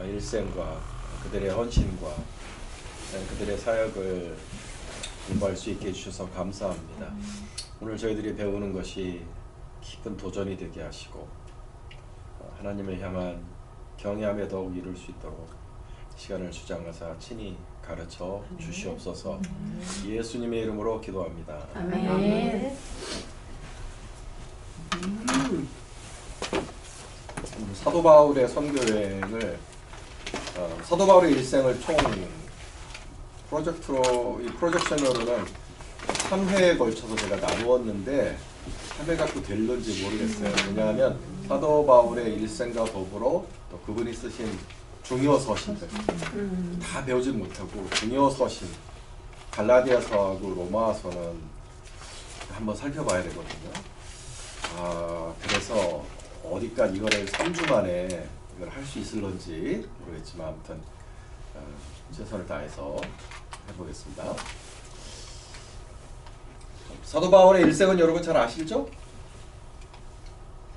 일생과 그들의 헌신과 그들의 사역을 공부할 수 있게 해주셔서 감사합니다. 오늘 저희들이 배우는 것이 깊은 도전이 되게 하시고 하나님을 향한 경외함에 더욱 이룰 수 있도록 시간을 주장하사 친히 가르쳐 주시옵소서. 예수님의 이름으로 기도합니다. 아멘. 사도 바울의 선교 여행을 사도 바울의 일생을 총 프로젝트로 이 프로젝션으로는 3회에 걸쳐서 제가 나누었는데 3회가 또 될런지 모르겠어요. 왜냐하면 사도 바울의 일생과 더불어 또 그분이 쓰신 중요 서신들 다 배우지 못하고 중요 서신 갈라디아서하고 로마서는 한번 살펴봐야 되거든요. 그래서 어디까지 이거를 3주 만에 이걸 할 수 있을런지 모르겠지만 아무튼 최선을 다해서 해보겠습니다. 사도 바울의 일생은 여러분 잘 아시죠?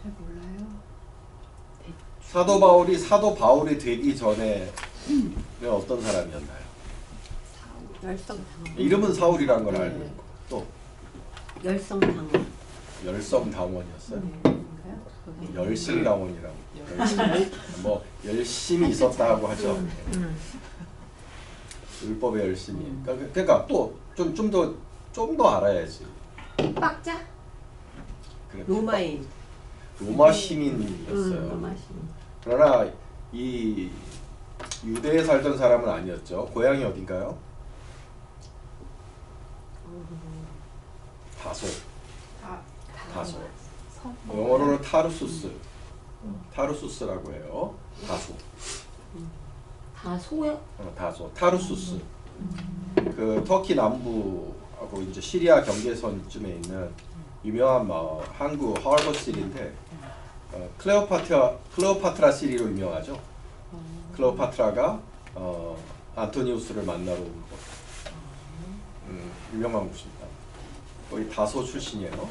잘 몰라요. 사도 바울이 되기 전에 어떤 사람이었나요? 열성당원. 이름은 사울이라는 걸 알고 있고 또 열성당원. 열성당원이었어요. 그런가요? 열심당원이라고 뭐 열심히 있었다고 하죠. 율법의 열심히. 그러니까 또 좀 더 알아야지. 빡자? 그래, 로마인. 로마 시민이었어요. 로마 시민. 그러나 이 유대에 살던 사람은 아니었죠. 고향이 어딘가요? 다소. 다소. 영어로는 타르수스라고 해요. 다소. 다소요? 다소. 타르수스. 그 터키 남부하고 이제 시리아 경계선쯤에 있는 유명한 항구 하버시티인데 클레오파트라 시리로 유명하죠. 클레오파트라가 안토니우스를 만나러 온 곳. 유명한 곳입니다. 거기 다소 출신이에요.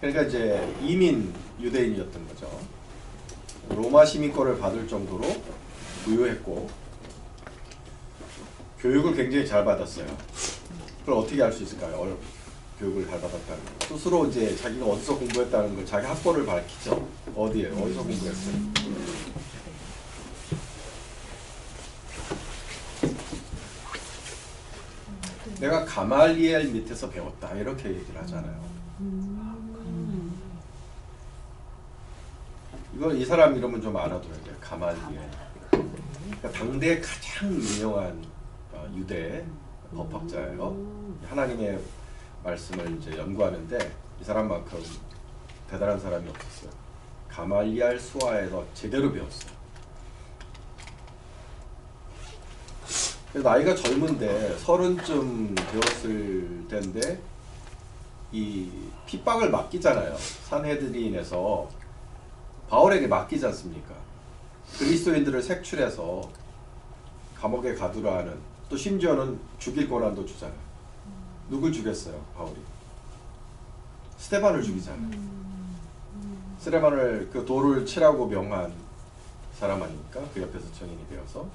그러니까 이제 이민 유대인이었던 거죠. 로마 시민권을 받을 정도로 부유했고 교육을 굉장히 잘 받았어요. 그걸 어떻게 알 수 있을까요? 교육을 잘 받았다는 거. 스스로 이제 자기가 어디서 공부했다는 걸 자기 학벌을 밝히죠. 어디서 공부했어요? 내가 가말리엘 밑에서 배웠다 이렇게 얘기를 하잖아요. 이 사람 이름은 좀 알아둬야 돼요. 가말리엘. 그러니까 당대 가장 유명한 유대 법학자예요. 하나님의 말씀을 이제 연구하는데 이 사람만큼 대단한 사람이 없었어요. 가말리엘 수하에서 제대로 배웠어요. 나이가 젊은데 30쯤 되었을 텐데 이 핍박을 맡기잖아요. 산헤드린에서 바울에게 맡기지 않습니까? 그리스도인들을 색출해서 감옥에 가두라 하는, 또 심지어는 죽일 권한도 주잖아요. 누굴 죽였어요? 바울이. 스데반을 죽이잖아요. 스데반을 그 돌을 치라고 명한 사람 아닙니까? 그 옆에서 증인이 되어서.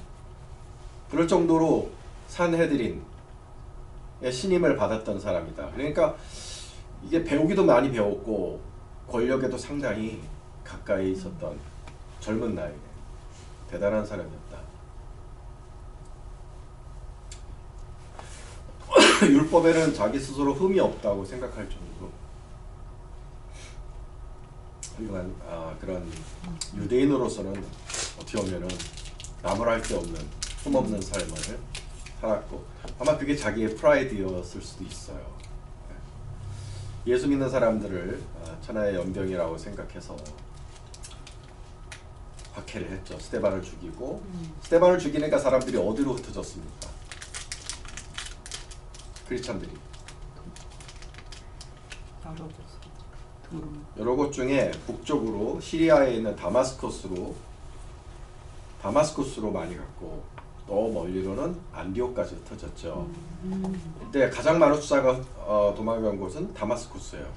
그럴 정도로 산헤드린의 신임을 받았던 사람이다. 그러니까 이게 배우기도 많이 배웠고 권력에도 상당히 가까이 있었던 젊은 나이에 대단한 사람이었다. 율법에는 자기 스스로 흠이 없다고 생각할 정도로 훌륭한 그런 유대인으로서는 어떻게 보면은 나무랄 데 없는 흠없는 삶을 살았고 아마 그게 자기의 프라이드였을 수도 있어요. 예수 믿는 사람들을 천하의 연병이라고 생각해서 박해를 했죠. 스데반을 죽이고 스데반을 죽이니까 사람들이 어디로 흩어졌습니까? 크리스찬들이 여러 곳 중에 북쪽으로 시리아에 있는 다마스커스로 많이 갔고 또 멀리로는 안디옥까지 흩어졌죠. 근데 가장 많은 숫자가 도망간 곳은 다마스쿠스예요.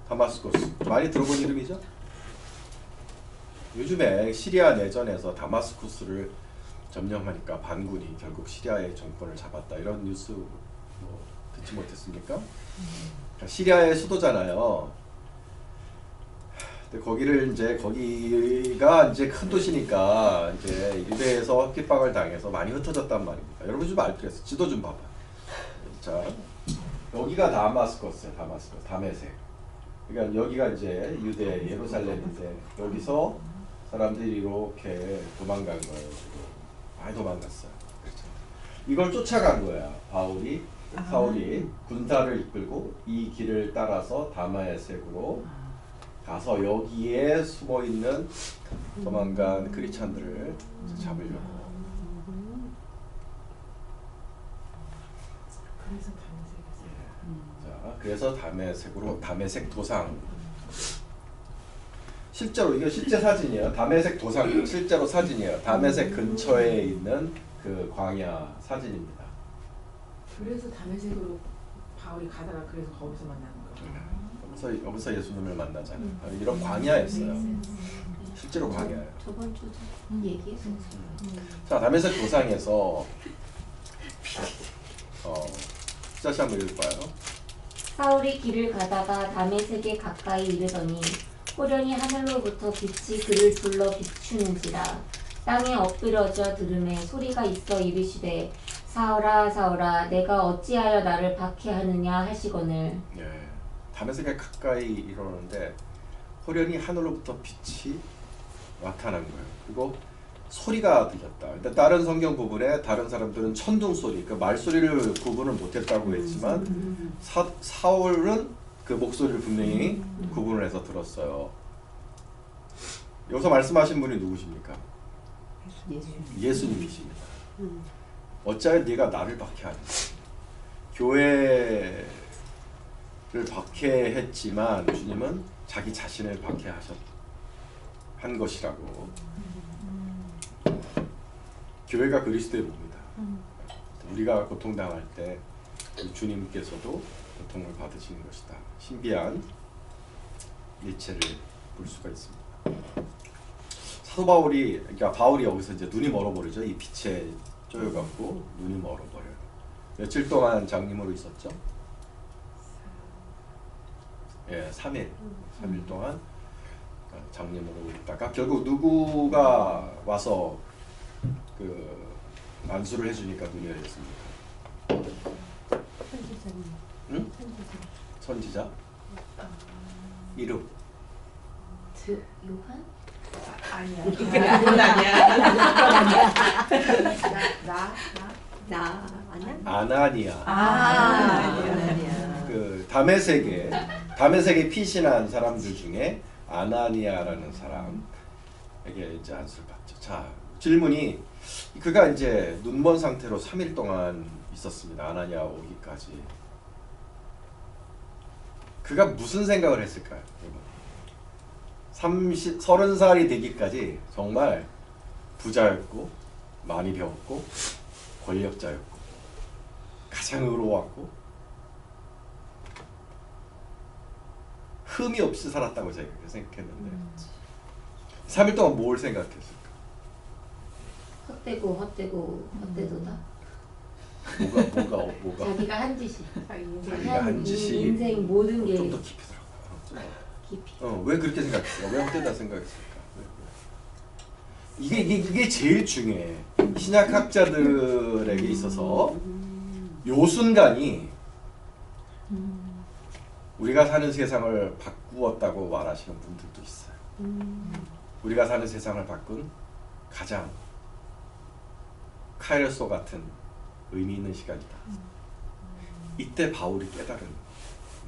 다마스쿠스 많이 들어본 이름이죠? 요즘에 시리아 내전에서 다마스쿠스를 점령하니까 반군이 결국 시리아의 정권을 잡았다 이런 뉴스 뭐 듣지 못했습니까? 그러니까 시리아의 수도잖아요. 근데 거기가 이제 큰 도시니까 이제 유대에서 핍박을 당해서 많이 흩어졌단 말입니다. 여러분 좀 알 필요 있어요. 지도 좀 봐봐. 자, 여기가 다마스커스예요. 다마스커스, 다메섹. 그러니까 여기가 이제 유대 예루살렘인데 여기서 사람들이 이렇게 도망간 거예요. 지금. 많이 도망갔어요. 그렇죠. 이걸 쫓아간 거야. 사울이 군사를 이끌고 이 길을 따라서 다메섹으로 가서 여기에 숨어 있는 도망간 크리스찬들을 잡으려고. 그래서 다메섹으로 다메섹 도상. 실제로 이게 실제 사진이에요. 다메섹 도상 실제로 사진이에요. 다메섹 근처에 있는 그 광야 사진입니다. 그래서 다메섹으로 바울이 가다가 그래서 거기서 만나는 거예요. 여기서 예수님을 만나잖아요. 이런 광야였어요. 실제로 광야예요. 저번 주도 얘기했었어요. 자, 다메섹 도상에서 다시 한번 읽을까요? 사울이 길을 가다가 다메섹에 가까이 이르더니 호련히 하늘로부터 빛이 그를 둘러 비추는지라 땅에 엎드러져 들음에 소리가 있어 이르시되 사울아 사울아 내가 어찌하여 나를 박해하느냐 하시거늘. 예, 다메섹에 가까이 이르는데 호련히 하늘로부터 빛이 나타난 거예요. 그리고 소리가 들렸다. 근데 다른 성경 부분에 다른 사람들은 천둥 소리, 그 말소리를 구분을 못했다고 했지만 사울은 그 목소리를 분명히 구분을 해서 들었어요. 여기서 말씀하신 분이 누구십니까? 예수님이십니다. 어찌하여 네가 나를 박해하냐. 교회를 박해했지만 주님은 자기 자신을 박해한 것이라고. 교회가 그리스도의 몸이다. 우리가 고통당할 때 주님께서도 고통을 받으시는 것이다. 신비한 일체를 볼 수가 있습니다. 사도 그러니까 바울이 여기서 이제 눈이 멀어버리죠. 이 빛에 쪼여갖고 눈이 멀어버려요. 며칠 동안 장님으로 있었죠? 예, 3일 동안 장님으로 있다가 결국 누구가 와서 그 안수를 해주니까 눈이 열렸습니다. 선지자님. 응? 선지자? 이름? 요한? 아니야. 그건 아니야. 나 아니야? 아나니아. 아니야. 그 다메섹에 피신한 사람들 중에 아나니아라는 사람에게 이제 안수를 받죠. 자, 질문이 그가 이제 눈먼 상태로 3일 동안 있었습니다. 아나니아 오기까지. 그가 무슨 생각을 했을까요? 30살이 되기까지 정말 부자였고 많이 배웠고 권력자였고 가장 의로웠고 흠이 없이 살았다고 제가 생각했는데 3일 동안 뭘 생각했을까? 헛되도다. 뭐가 자기가 한 짓이. 자기가 한 짓이 인생 모든 게 좀 더 깊이 들어가. 깊이. 왜 그렇게 생각했을까? 왜 헛되다 생각했을까? 이게 제일 중요해. 신약학자들에게 있어서 요 순간이 우리가 사는 세상을 바꾸었다고 말하시는 분들도 있어요. 우리가 사는 세상을 바꾼 가장 카이로스 같은 의미 있는 시간이다. 이때 바울이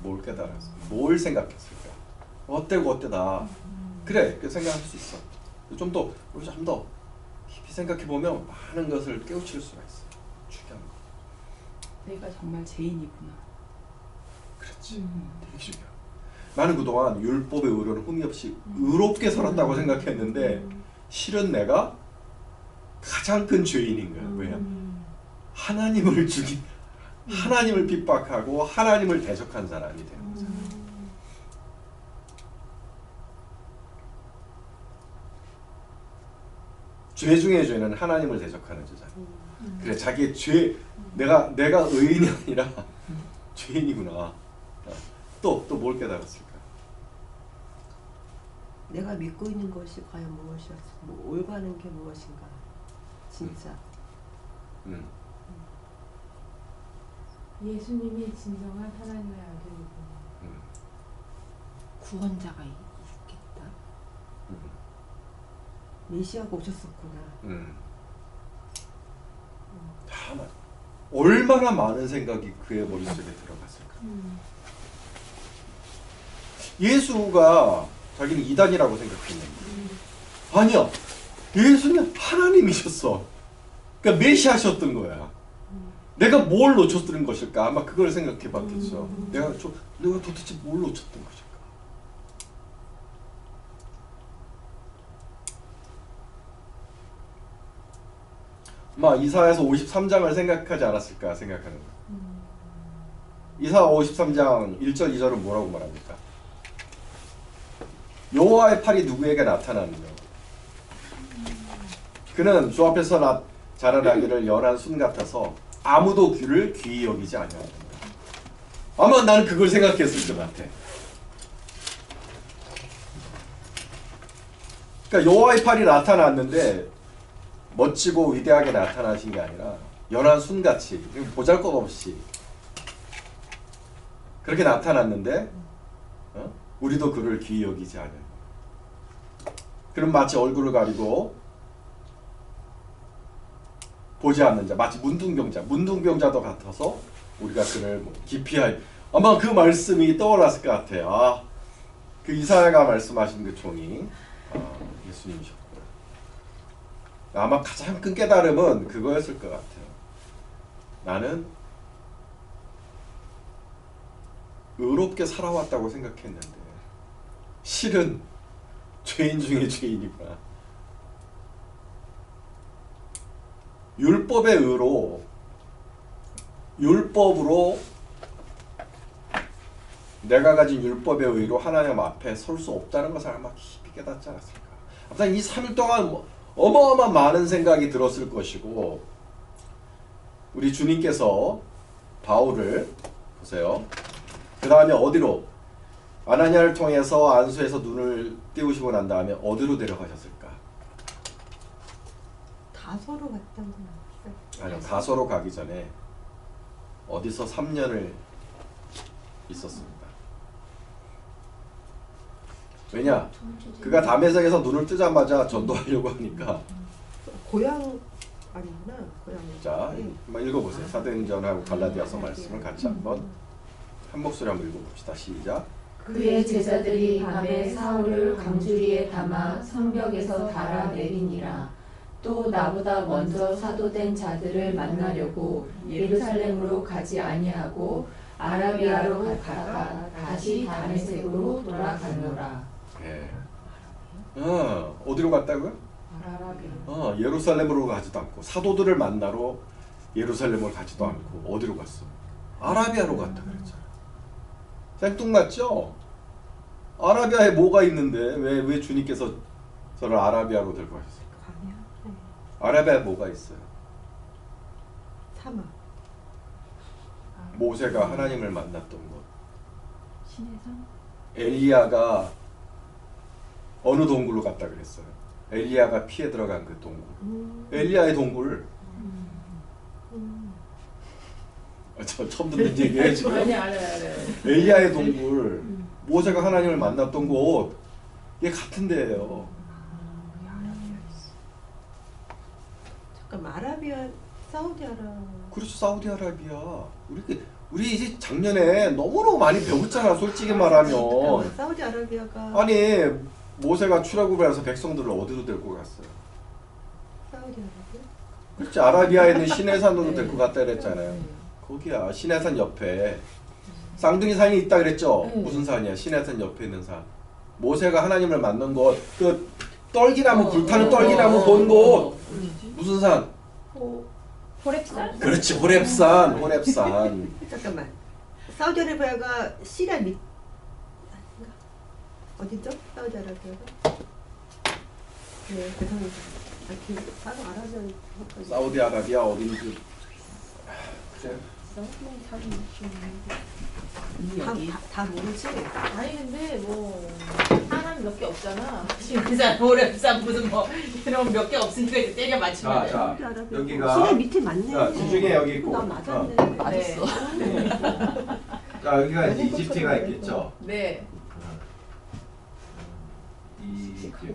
뭘 깨달았어? 뭘 생각했을까? 어때다. 그래, 그 생각할 수 있어. 우리 좀 더 깊이 생각해 보면 많은 것을 깨우칠 수가 있어. 중요한 거. 내가 정말 죄인이구나. 그렇지. 되게 중요해. 나는 그동안 율법의 의로는 흠이 없이 의롭게 살았다고 생각했는데 실은 내가 가장 큰 죄인인 거야. 왜? 하나님을 죽인, 하나님을 핍박하고 하나님을 대적한 사람이 되는 거죠. 죄 중에 죄는 하나님을 대적하는 죄잖아. 그래 자기의 죄 내가 의인이 아니라 죄인이구나. 또 뭘 깨달았을까? 내가 믿고 있는 것이 과연 무엇이었어? 뭐 올바른 게 무엇인가? 진짜. 예수님이 진정한 하나님의 아들이구나. 구원자가 있겠다. 메시아가 오셨었구나. 얼마나 많은 생각이 그의 머릿속에 들어갔을까? 예수가 자기는 이단이라고 생각했는데 아니야. 예수는 하나님이셨어. 그러니까 메시아셨던 거야. 내가 뭘 놓쳤던 것일까? 아마 그걸 생각해 봤겠죠. 내가 도대체 뭘 놓쳤던 것일까? 이사야서 53장을 생각하지 않았을까 생각하는 거야. 이사 53장 1절 2절은 뭐라고 말합니까? 여호와의 팔이 누구에게 나타나느냐? 그는 주 앞에서 자라나기를 연한 순 같아서 아무도 그를 귀히 여기지 아니하는다. 아마 나는 그걸 생각했을 것 같아. 그러니까 여호와의 팔이 나타났는데 멋지고 위대하게 나타나신 게 아니라 연한 순같이 보잘것없이 그렇게 나타났는데 우리도 그를 귀히 여기지 않아요. 그럼 마치 얼굴을 가리고 보지 않는 자, 마치 문둥병자도 같아서 우리가 그를 기피할. 아마 그 말씀이 떠올랐을 것 같아요. 그 이사야가 말씀하신 그 종이 예수님이셨고, 아마 가장 큰 깨달음은 그거였을 것 같아요. 나는 의롭게 살아왔다고 생각했는데 실은 죄인 중에 죄인이구나. 율법의 의로, 율법으로 내가 가진 율법의 의로 하나님 앞에 설 수 없다는 것을 아마 깊이 깨닫지 않았을까. 아무튼 이 3일 동안 어마어마한 많은 생각이 들었을 것이고, 우리 주님께서 바울을 보세요. 그 다음에 어디로? 아나니아를 통해서 안수에서 눈을 띄우시고 난 다음에 어디로 데려가셨을까? 다소로 갔던 건 없어요. 아니요, 다소로 가기 전에 어디서 3년을 있었습니다. 왜냐? 그가 다메섹에서 눈을 뜨자마자 전도하려고 하니까. 고향 아니구나. 고향. 자, 한번 읽어보세요. 사도행전하고 갈라디아서 말씀을 같이 한번 한 목소리 한번 읽어봅시다. 시작. 그의 제자들이 밤에 사울을 강주리에 담아 성벽에서 달아내리니라. 또 나보다 먼저 사도된 자들을 만나려고 예루살렘으로 가지 아니하고 아라비아로 갔다가 다시 다메섹으로 돌아가노라. 네. 어디로 갔다고요? 아라비아. 예루살렘으로 가지도 않고 사도들을 만나러 예루살렘을 가지도 않고 어디로 갔어? 아라비아로 갔다 그랬잖아. 생뚱맞죠? 아라비아에 뭐가 있는데 왜 주님께서 저를 아라비아로 들고 가셨어요? 아라비아에 뭐가 있어요? 사막. 모세가 하나님을 만났던 곳. 신의 산? 엘리야가 어느 동굴로 갔다 그랬어요? 엘리야가 피해 들어간 그 동굴. 엘리야의 동굴. 저 처음 듣는 얘기예요 지금. 알아요. 엘리야의 동굴. 모세가 하나님을 만났던 곳. 이게 같은 데예요. 잠깐 아라비아, 사우디아라비아. 그렇죠, 사우디아라비아. 우리 이제 작년에 너무너무 많이 배웠잖아, 솔직히 말하면. 사우디아라비아가. 아니 모세가 출애굽을 해서 백성들을 어디로 데리고 갔어요? 사우디아라비아? 그렇지, 아라비아에 있는 시내산으로 데리고 갔다 그랬잖아요. 거기야, 시내산 옆에 쌍둥이 산이 있다 그랬죠. 무슨 산이야? 시내산 옆에 있는 산. 모세가 하나님을 만난 곳, 그 떨기나무, 불타는 떨기나무 본 곳. 무슨 산? 호렙산? 그렇지, 호렙산. 호렙산. 잠깐만. 사우디아라비아가 시리아 밑 어디죠? 사우디아라비아가? 네, 죄송합니다. 이렇게 따로 알아면 사우디아라비아 어딘지 그래. 다 모르지? 아니 근데 뭐 사람 몇 개 없잖아. 신해산, 호랩산 무슨 뭐 이런 몇 개 없으니까 이제 때려 맞추면 돼. 자, 사우디아라비아. 여기가 시내 밑에 맞네. 자, 지중해 여기 있고. 나 맞았네. 맞았어. 자, 여기가 이제 이집트가 있겠죠. 네. 이집트.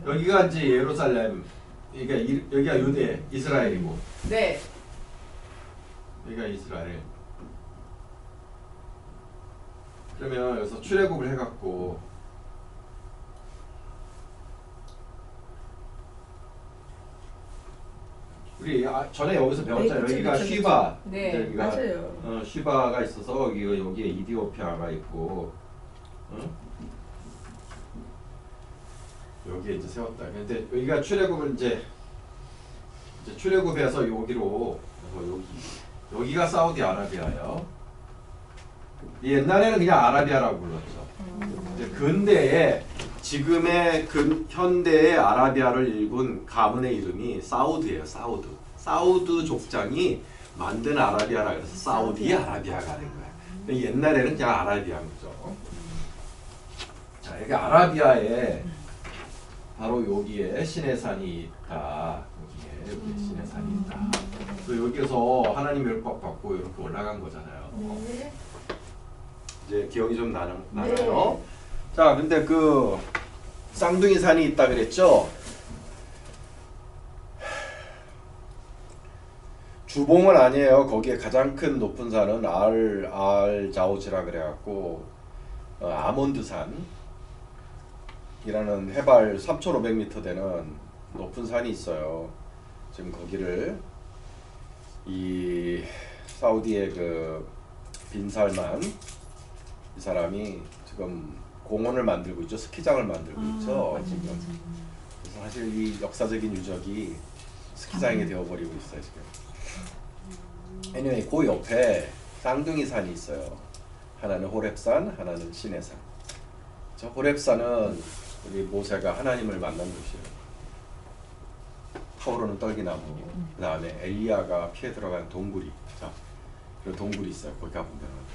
여기가 이제 예루살렘. 여기가 유대, 이스라엘이고. 네. 여기가 이스라엘. 그러면 여기서 출애굽을 해갖고 우리 전에 여기서 배웠잖아요. 그쵸, 여기가 그쵸, 쉬바. 네, 이제 여기가 맞아요. 쉬바가 있어서 여기에 이디오피아가 있고, 여기에 이제 세웠다. 근데 여기가 출애굽을 이제 출애굽해서 여기로 여기가 사우디아라비아예요. 옛날에는 그냥 아라비아라고 불렀죠. 이제 근대에 지금의 현대의 아라비아를 일군 가문의 이름이 사우드예요. 사우드 족장이 만든 아라비아라 그래서 사우디 아라비아가 된 거예요. 옛날에는 그냥 아라비아인 거죠. 자, 여기 아라비아에 바로 여기에 시내산이 있다. 여기에 시내산이 있다. 그래서 여기서 하나님의 율법 받고 이렇게 올라간 거잖아요. 네. 이제 기억이 좀 나나요? 자, 근데 그 쌍둥이 산이 있다 그랬죠? 주봉은 아니에요. 거기에 가장 큰 높은 산은 알 자우지라 그래갖고 아몬드 산이라는 해발 3,500m 되는 높은 산이 있어요. 지금 거기를 이 사우디의 그 빈살만 이 사람이 지금 공원을 만들고 있죠. 스키장을 만들고 있죠. 지금. 그래서 사실 이 역사적인 유적이 스키장이 되어버리고 있어요 지금. anyway, 그 옆에 쌍둥이 산이 있어요. 하나는 호렙산, 하나는 시내산. 저 호렙산은 우리 모세가 하나님을 만난 곳이에요. 타오르는 떨기나무. 그 다음에 엘리야가 피해 들어간 동굴이. 자, 그 동굴이 있어요. 거기 가보면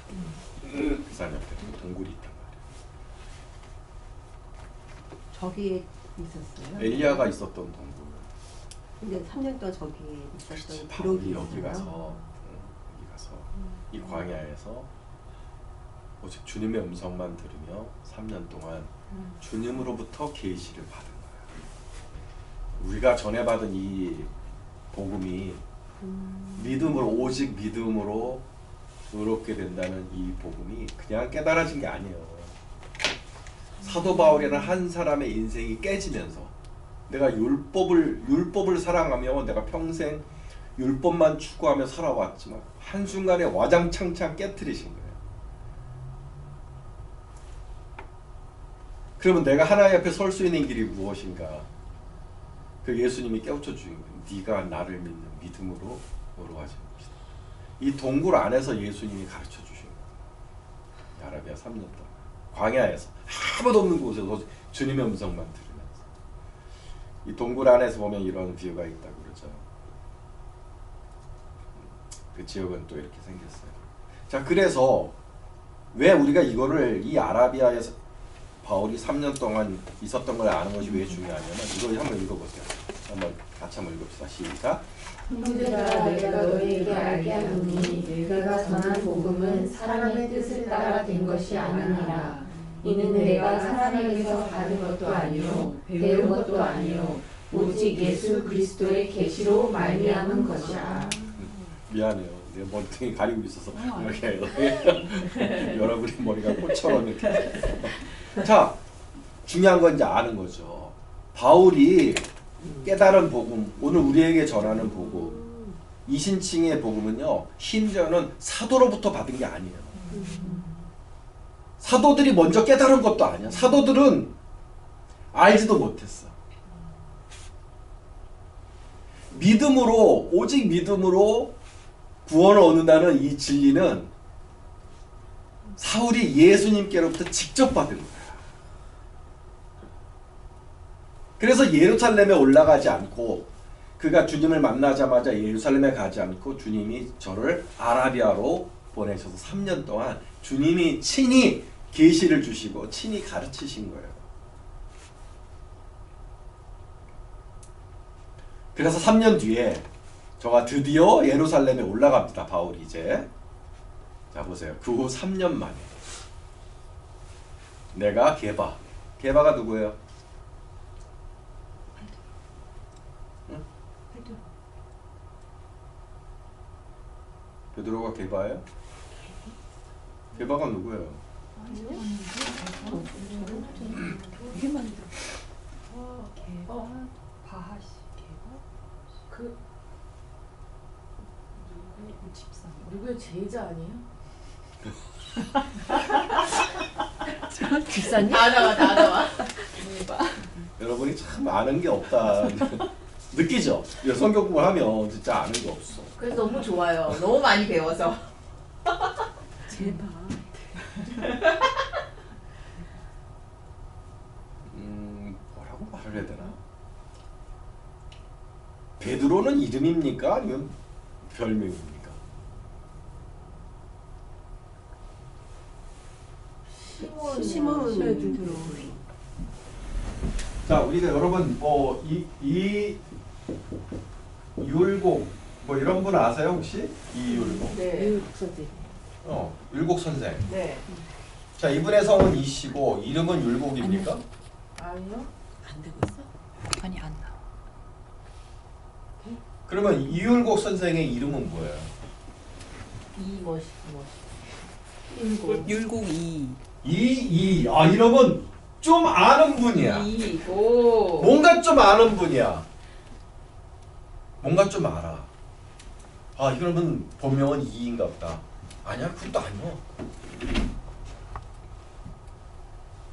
그 산 옆에 동굴이 있단 말이에요. 저기에 있었어요. 엘리야가 있었던 동굴. 근데 3년 동안 저기에 있었던 바울이 기록이 여기 있어요. 가서 이 광야에서 오직 주님의 음성만 들으며 3년 동안 주님으로부터 계시를 받은 거야. 우리가 전에 받은 이 복음이 믿음으로 오직 믿음으로 의롭게 된다는 이 복음이 그냥 깨달아진 게 아니에요. 사도 바울이라는 한 사람의 인생이 깨지면서 내가 율법을 사랑하며 내가 평생 율법만 추구하며 살아왔지만 한순간에 와장창창 깨트리신 거예요. 그러면 내가 하나님 앞에 설 수 있는 길이 무엇인가? 그 예수님이 깨우쳐 주신 거예요. 네가 나를 믿는 믿음으로 의로워진 것이다. 이 동굴 안에서 예수님이 가르쳐 주신 거예요. 아라비아 3년 동안 광야에서 아무도 없는 곳에서 주님의 음성만 들으면서 이 동굴 안에서 보면 이런 뷰가 있다고 그러죠. 그 지역은 또 이렇게 생겼어요. 자, 그래서 왜 우리가 이거를 이 아라비아에서 바울이 3년 동안 있었던 걸 아는 것이 왜 중요하냐면 이거 한번 읽어보세요. 같이 한번 읽읍시다. 시작. 형제들아 내가 너희에게 알게 하노니 내가 전한 복음은 사람의 뜻을 따라 된 것이 아니니라. 이는 내가 사람에게서 받은 것도 아니요 배운 것도 아니요 오직 예수 그리스도의 계시로 말미암은 것이라. 미안해요. 내 머리통이 가리고 있어서 이렇게 여러분의 머리가 꽃처럼 이렇게. 자, 중요한 건 이제 아는 거죠. 바울이 깨달은 복음, 오늘 우리에게 전하는 복음, 이신칭의 복음은요, 심지어는 사도로부터 받은 게 아니에요. 사도들이 먼저 깨달은 것도 아니야. 사도들은 알지도 못했어. 믿음으로, 오직 믿음으로 구원을 얻는다는 이 진리는 사울이 예수님께로부터 직접 받은 거야. 그래서 예루살렘에 올라가지 않고 그가 주님을 만나자마자 예루살렘에 가지 않고 주님이 저를 아라비아로 보내셔서 3년 동안 주님이 친히 계시를 주시고 친히 가르치신 거예요. 그래서 3년 뒤에 저가 드디어 예루살렘에 올라갑니다. 바울이 이제. 자 보세요. 그 후 3년 만에 내가 게바가 누구예요? 베드로가 게바예요? 게바가 누구예요? 되게 많이 들어. 개바, 바하시, 개바, 그 집사. 누구의 제자 아니에요? 집사님? 다 나와. 여러분이 참 아는 게 없다 느끼죠? 성경 공부를 하면 진짜 아는 게 없어. 그래서 너무 좋아요. 너무 많이 배워서. 제바. 뭐라고 말을 해야 되나? 베드로는 이름입니까? 아니면 별명입니까? 시몬 베드로. 자, 우리가 여러분 이 율곡 뭐 이런 분 아세요 혹시? 이율곡. 네. 선생. 율곡 선생. 네. 자, 이분의 성은 이씨고 이름은 율곡입니까? 아니요. 안 되고 있어? 아니 안 나와. 그러면 이율곡 선생의 이름은 뭐예요? 이멋이. 율곡 2. 이름은 좀 아는 분이야. 이고. 뭔가 좀 아는 분이야. 뭔가 좀 알아. 아, 이러면 본명은 이인가 보다. 아니야, 그것도 아니야.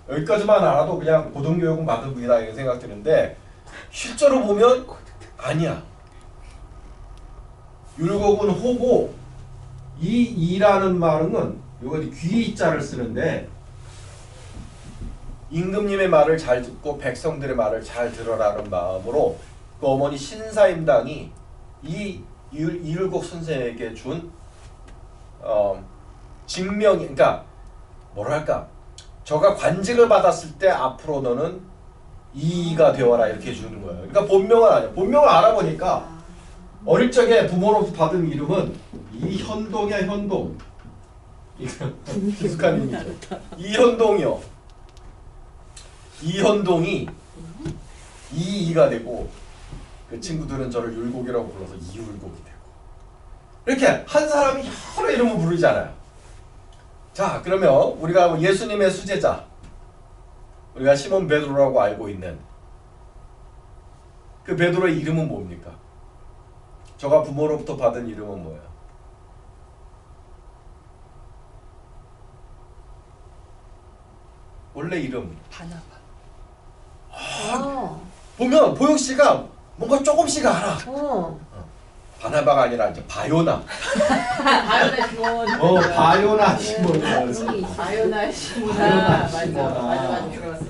여기까지만 알아도 그냥 고등교육은 받은 분이다 이렇게 생각되는데 실제로 보면 아니야. 율곡은 호고 이라는 말은 요거 귀자를 쓰는데 임금님의 말을 잘 듣고 백성들의 말을 잘 들어라는 마음으로 그 어머니 신사임당이 이율곡 선생에게 준 직명, 그러니까 뭐랄까, 저가 관직을 받았을 때 앞으로 너는 이가 되어라 이렇게 주는 거예요. 그러니까 본명은 아니야. 본명을 알아보니까 어릴 적에 부모로부터 받은 이름은 이현동이야. 현동. 익숙한 이름이죠. 이현동이요. 이현동이 이가 되고 그 친구들은 저를 율곡이라고 불러서 이율곡이 되고 이렇게 한 사람이 여러 이름을 부르잖아요. 자, 그러면 우리가 예수님의 수제자, 우리가 시몬 베드로라고 알고 있는 그 베드로의 이름은 뭡니까? 저가 부모로부터 받은 이름은 뭐예요? 원래 이름 바나바. 보면 보영 씨가 뭔가 조금씩 알아. 어. 바나바가 아니라 이제 바요나. 바요나 시몬. 바요나 시몬. 바요나 시몬. 바요나 맞아. 시몬아. 맞아. 들었어.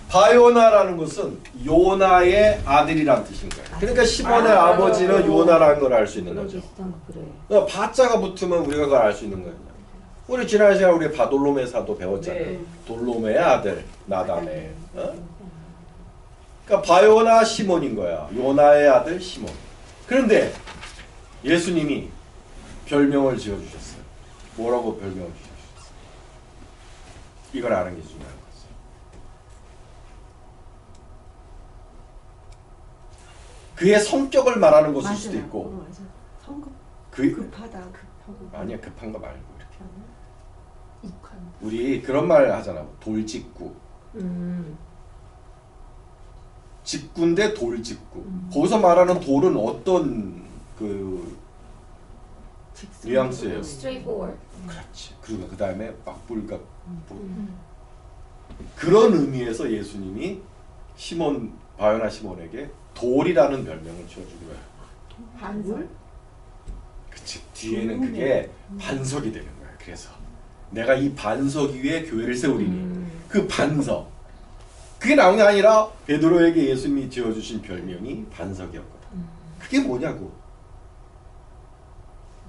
바요나라는 것은 요나의 아들이란 뜻인 거예요. 그러니까 시몬의 아버지는 요나라는 걸 알 수 있는 거죠. 그래. 바자가 붙으면 우리가 그걸 알 수 있는 거예요. 우리 지난 시간 우리 바돌로메 사도 배웠잖아요. 네. 돌로메의 아들 나다네. 그러니까 바요나 시몬인 거야. 요나의 아들 시몬. 그런데 예수님이 별명을 지어주셨어요. 뭐라고 별명을 지어주셨어요? 이걸 아는 게 중요한 거죠. 그의 성격을 말하는 것일 수도 있고 맞아. 성급 그 급하다 급하고. 아니야, 급한 거 말고 이렇게 욱한. 우리 그런 말 하잖아. 돌직구. 직구인데 돌직구. 거기서 말하는 돌은 어떤 그 뉘앙스예요? straightforward. 그렇지. 그리고 그 다음에 막불각 그런 의미에서 예수님이 바요나 시몬에게 돌이라는 별명을 지어주는 거야. 반솔? 그치. 뒤에는 그게 반석이 되는 거야. 그래서 내가 이 반석 위에 교회를 세우리니 그 반석, 그게 나온 게 아니라 베드로에게 예수님이 지어주신 별명이 반석이었거든. 그게 뭐냐고.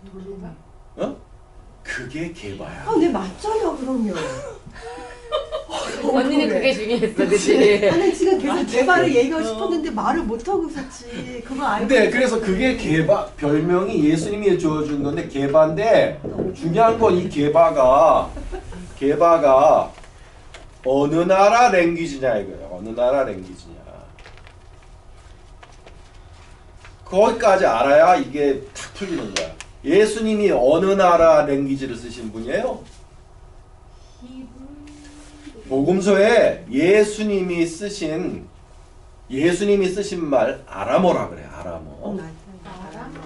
돌리다. 어? 그게 개바야. 아, 내 맞잖아 그러면. 언니는 그게 중요했어, 그치? 나는 지금 계속 맞아. 개발을 얘기하고 싶었는데 말을 못 하고 있었지. 그거 알고. 근데 그래서 그게 개바 별명이 예수님이 주어준 건데 개바인데 중요한 건 이 개바가 어느 나라 랭귀지냐 이거예요. 어느 나라 랭귀지냐. 거기까지 알아야 이게 탁 풀리는 거야. 예수님이 어느 나라 랭귀지를 쓰신 분이에요? 복음서에 예수님이 쓰신 말 아람어라 그래. 아람어.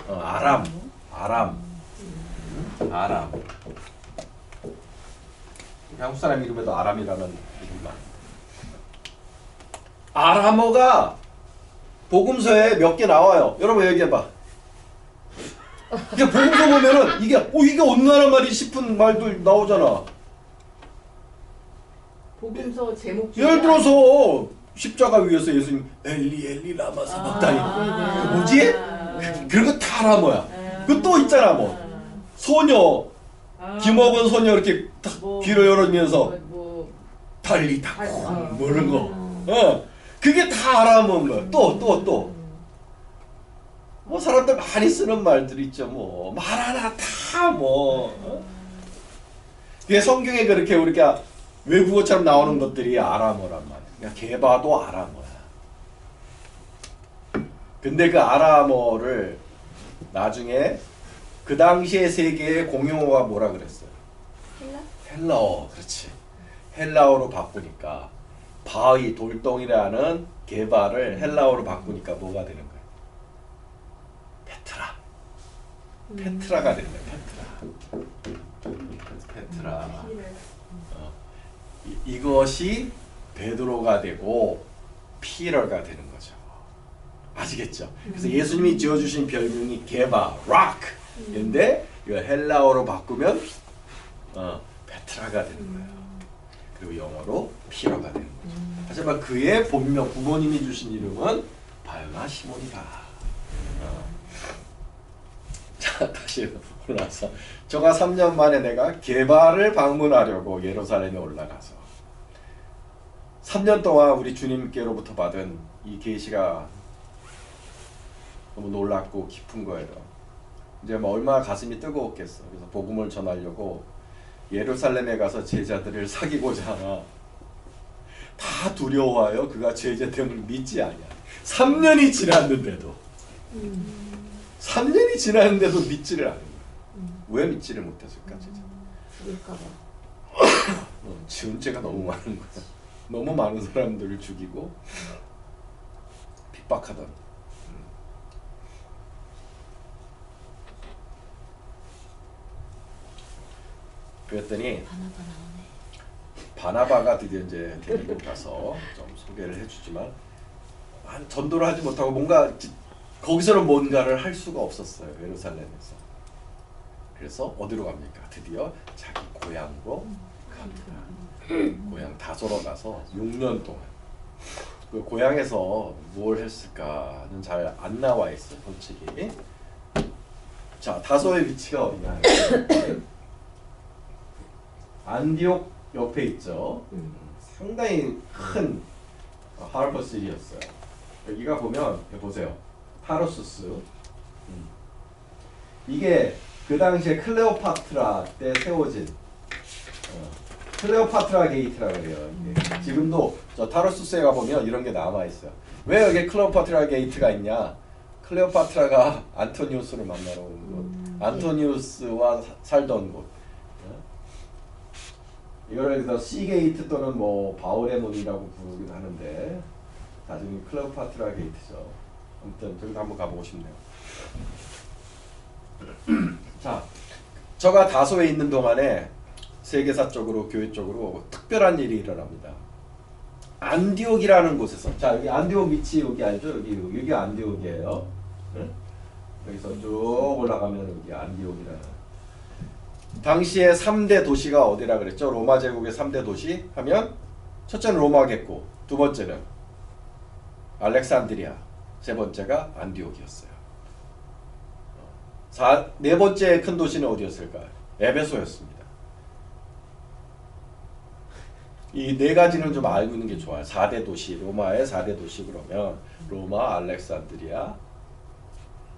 맞아. 아람. 한국 사람 이름에도 아람이라는 이름이 많아. 아람어가 복음서에 몇 개 나와요. 여러분 얘기해봐. 이게 복음서 보면은 이게 어느 나라 말이 싶은 말들 나오잖아. 복음서 제목 중에 예를 들어서 십자가 위에서 예수님 엘리 라마 사박다니. 아. 뭐지? 그런 거 다 아람어야. 그 또 있잖아 뭐 소녀 김어건 소녀 이렇게 딱 뭐, 귀를 열어주면서 뭐, 달리 아, 닦고 뭐 이런 거. 그게 다 알아먹은 거야. 또. 뭐 사람들 많이 쓰는 말들 있죠. 뭐 말 하나 다 뭐. 그게 성경에 그렇게 우리가 외국어처럼 나오는 것들이 아람어란 말이야. 그러니까 개바도 아람어야. 근데 그 아람어를 나중에 그 당시의 세계의 공용어가 뭐라 그랬어요? 헬라어. 그렇지. 헬라어로 바꾸니까 바위 돌덩이라는 개바를 헬라어로 바꾸니까 뭐가 되는 거야? 페트라가 되는 거야. 페트라. 이것이 베드로가 되고 피터가 되는 거죠. 아시겠죠? 그래서 예수님이 지어주신 별명이 개바, 락인데 이거 헬라어로 바꾸면 페트라가 되는 거예요. 그리고 영어로 피터가 되는 거죠. 하지만 그의 본명, 부모님이 주신 이름은 바요나 시몬이다. 자, 다시 올라와서 저가 3년 만에 내가 개바를 방문하려고 예루살렘에 올라가서 3년 동안 우리 주님께로부터 받은 이 계시가 너무 놀랍고 깊은 거예요. 이제 뭐 얼마나 가슴이 뜨거웠겠어. 그래서 복음을 전하려고 예루살렘에 가서 제자들을 사귀고자 하나 다 두려워하여 그가 제자됨을 믿지 아니야. 3년이 지났는데도 3년이 지났는데도 믿지를 않는 거야. 왜 믿지를 못했을까? 죽일까봐. 지은 죄가 너무 많은 거야. 너무 많은 사람들을 죽이고 핍박하던. 그랬더니 바나바가 드디어 이제 데리고 가서 좀 소개를 해주지만 전도를 하지 못하고 뭔가 거기서는 뭔가를 할 수가 없었어요. 예루살렘에서. 그래서 어디로 갑니까? 드디어 자기 고향으로 갑니다. 고향 다소로 가서 6년 동안 그 고향에서 뭘 했을까는 잘 안 나와 있어요. 솔직히. 자, 다소의 위치가 어디냐? 안디옥 옆에 있죠. 상당히 큰 하버시티였어요. 여기가 보면 보세요. 타르수스. 이게 그 당시에 클레오파트라 때 세워진 클레오파트라 게이트라 그래요. 이게. 지금도 저 타르수스에 가보면 이런 게 남아 있어요. 왜 여기 클레오파트라 게이트가 있냐? 클레오파트라가 안토니우스를 만나러 온 곳. 안토니우스와 살던 곳. 이거를 그래서 시게이트 또는 뭐 바울의 문이라고 부르기도 하는데 나중에 클레오파트라 게이트죠. 아무튼 저기도 한번 가보고 싶네요. 자, 저가 다소에 있는 동안에 세계사 쪽으로 교회 쪽으로 특별한 일이 일어납니다. 안디옥이라는 곳에서, 자 여기 안디옥 위치 여기 알죠? 여기 안디옥이에요. 네? 여기서 쭉 올라가면 여기 안디옥이라는. 당시에 3대 도시가 어디라 그랬죠? 로마 제국의 3대 도시 하면 첫째는 로마겠고 두 번째는 알렉산드리아, 세 번째가 안디옥이었어요. 네 번째 큰 도시는 어디였을까요? 에베소였습니다. 이 네 가지는 좀 알고 있는 게 좋아요. 4대 도시, 로마의 4대 도시 그러면 로마, 알렉산드리아,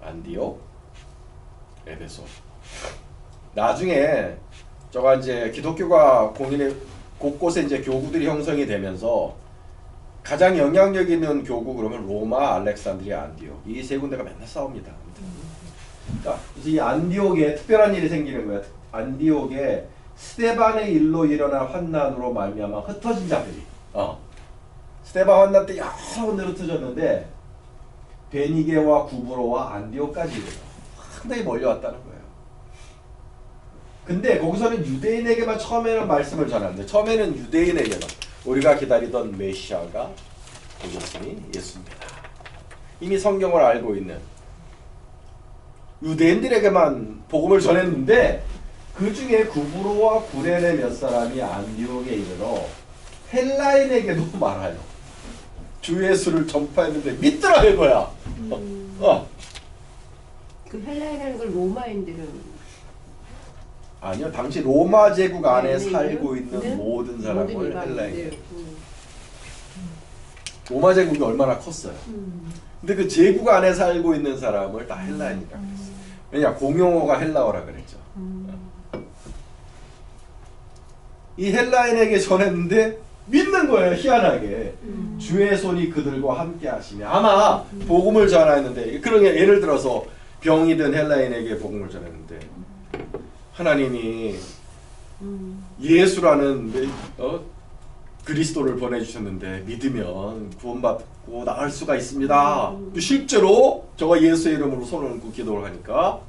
안디옥, 에베소. 나중에 저가 이제 기독교가 공인의 곳곳에 이제 교구들이 형성이 되면서 가장 영향력 있는 교구 그러면 로마, 알렉산드리아, 안디옥 이 세 군데가 맨날 싸웁니다. 그러니까 이 안디옥에 특별한 일이 생기는 거예요. 안디옥에 스데반의 일로 일어난 환난으로 말미암아 흩어진 자들이 스데반 환난 때 여러 군데로 흩어졌는데 베니게와 구브로와 안디옥까지 상당히 몰려왔다는 거예요. 근데 거기서는 유대인에게만 처음에는 말씀을 전하는데 처음에는 유대인에게만 우리가 기다리던 메시아가 오셨으니 예수입니다. 이미 성경을 알고 있는 유대인들에게만 복음을 전했는데 그 중에 구브로와 구레네 몇 사람이 안디옥에 이르러 헬라인에게도 말하여 주 예수를 전파했는데 믿더라 이거야. 그 헬라인이라는 걸 로마인들은 아니요, 당시 로마 제국 안에 네, 살고 네. 있는 모든 사람을 모든 헬라인. 일반인들. 로마 제국이 얼마나 컸어요. 근데 그 제국 안에 살고 있는 사람을 다 헬라인이라고 했어요. 왜냐, 공용어가 헬라어라 그랬죠. 이 헬라인에게 전했는데 믿는 거예요. 희한하게. 주의 손이 그들과 함께 하시며 아마 복음을 전하였는데 그런 게 예를 들어서 병이 든 헬라인에게 복음을 전했는데 하나님이 예수라는 그리스도를 보내주셨는데 믿으면 구원받고 나을 수가 있습니다. 실제로 저가 예수의 이름으로 손을 얹고 기도를 하니까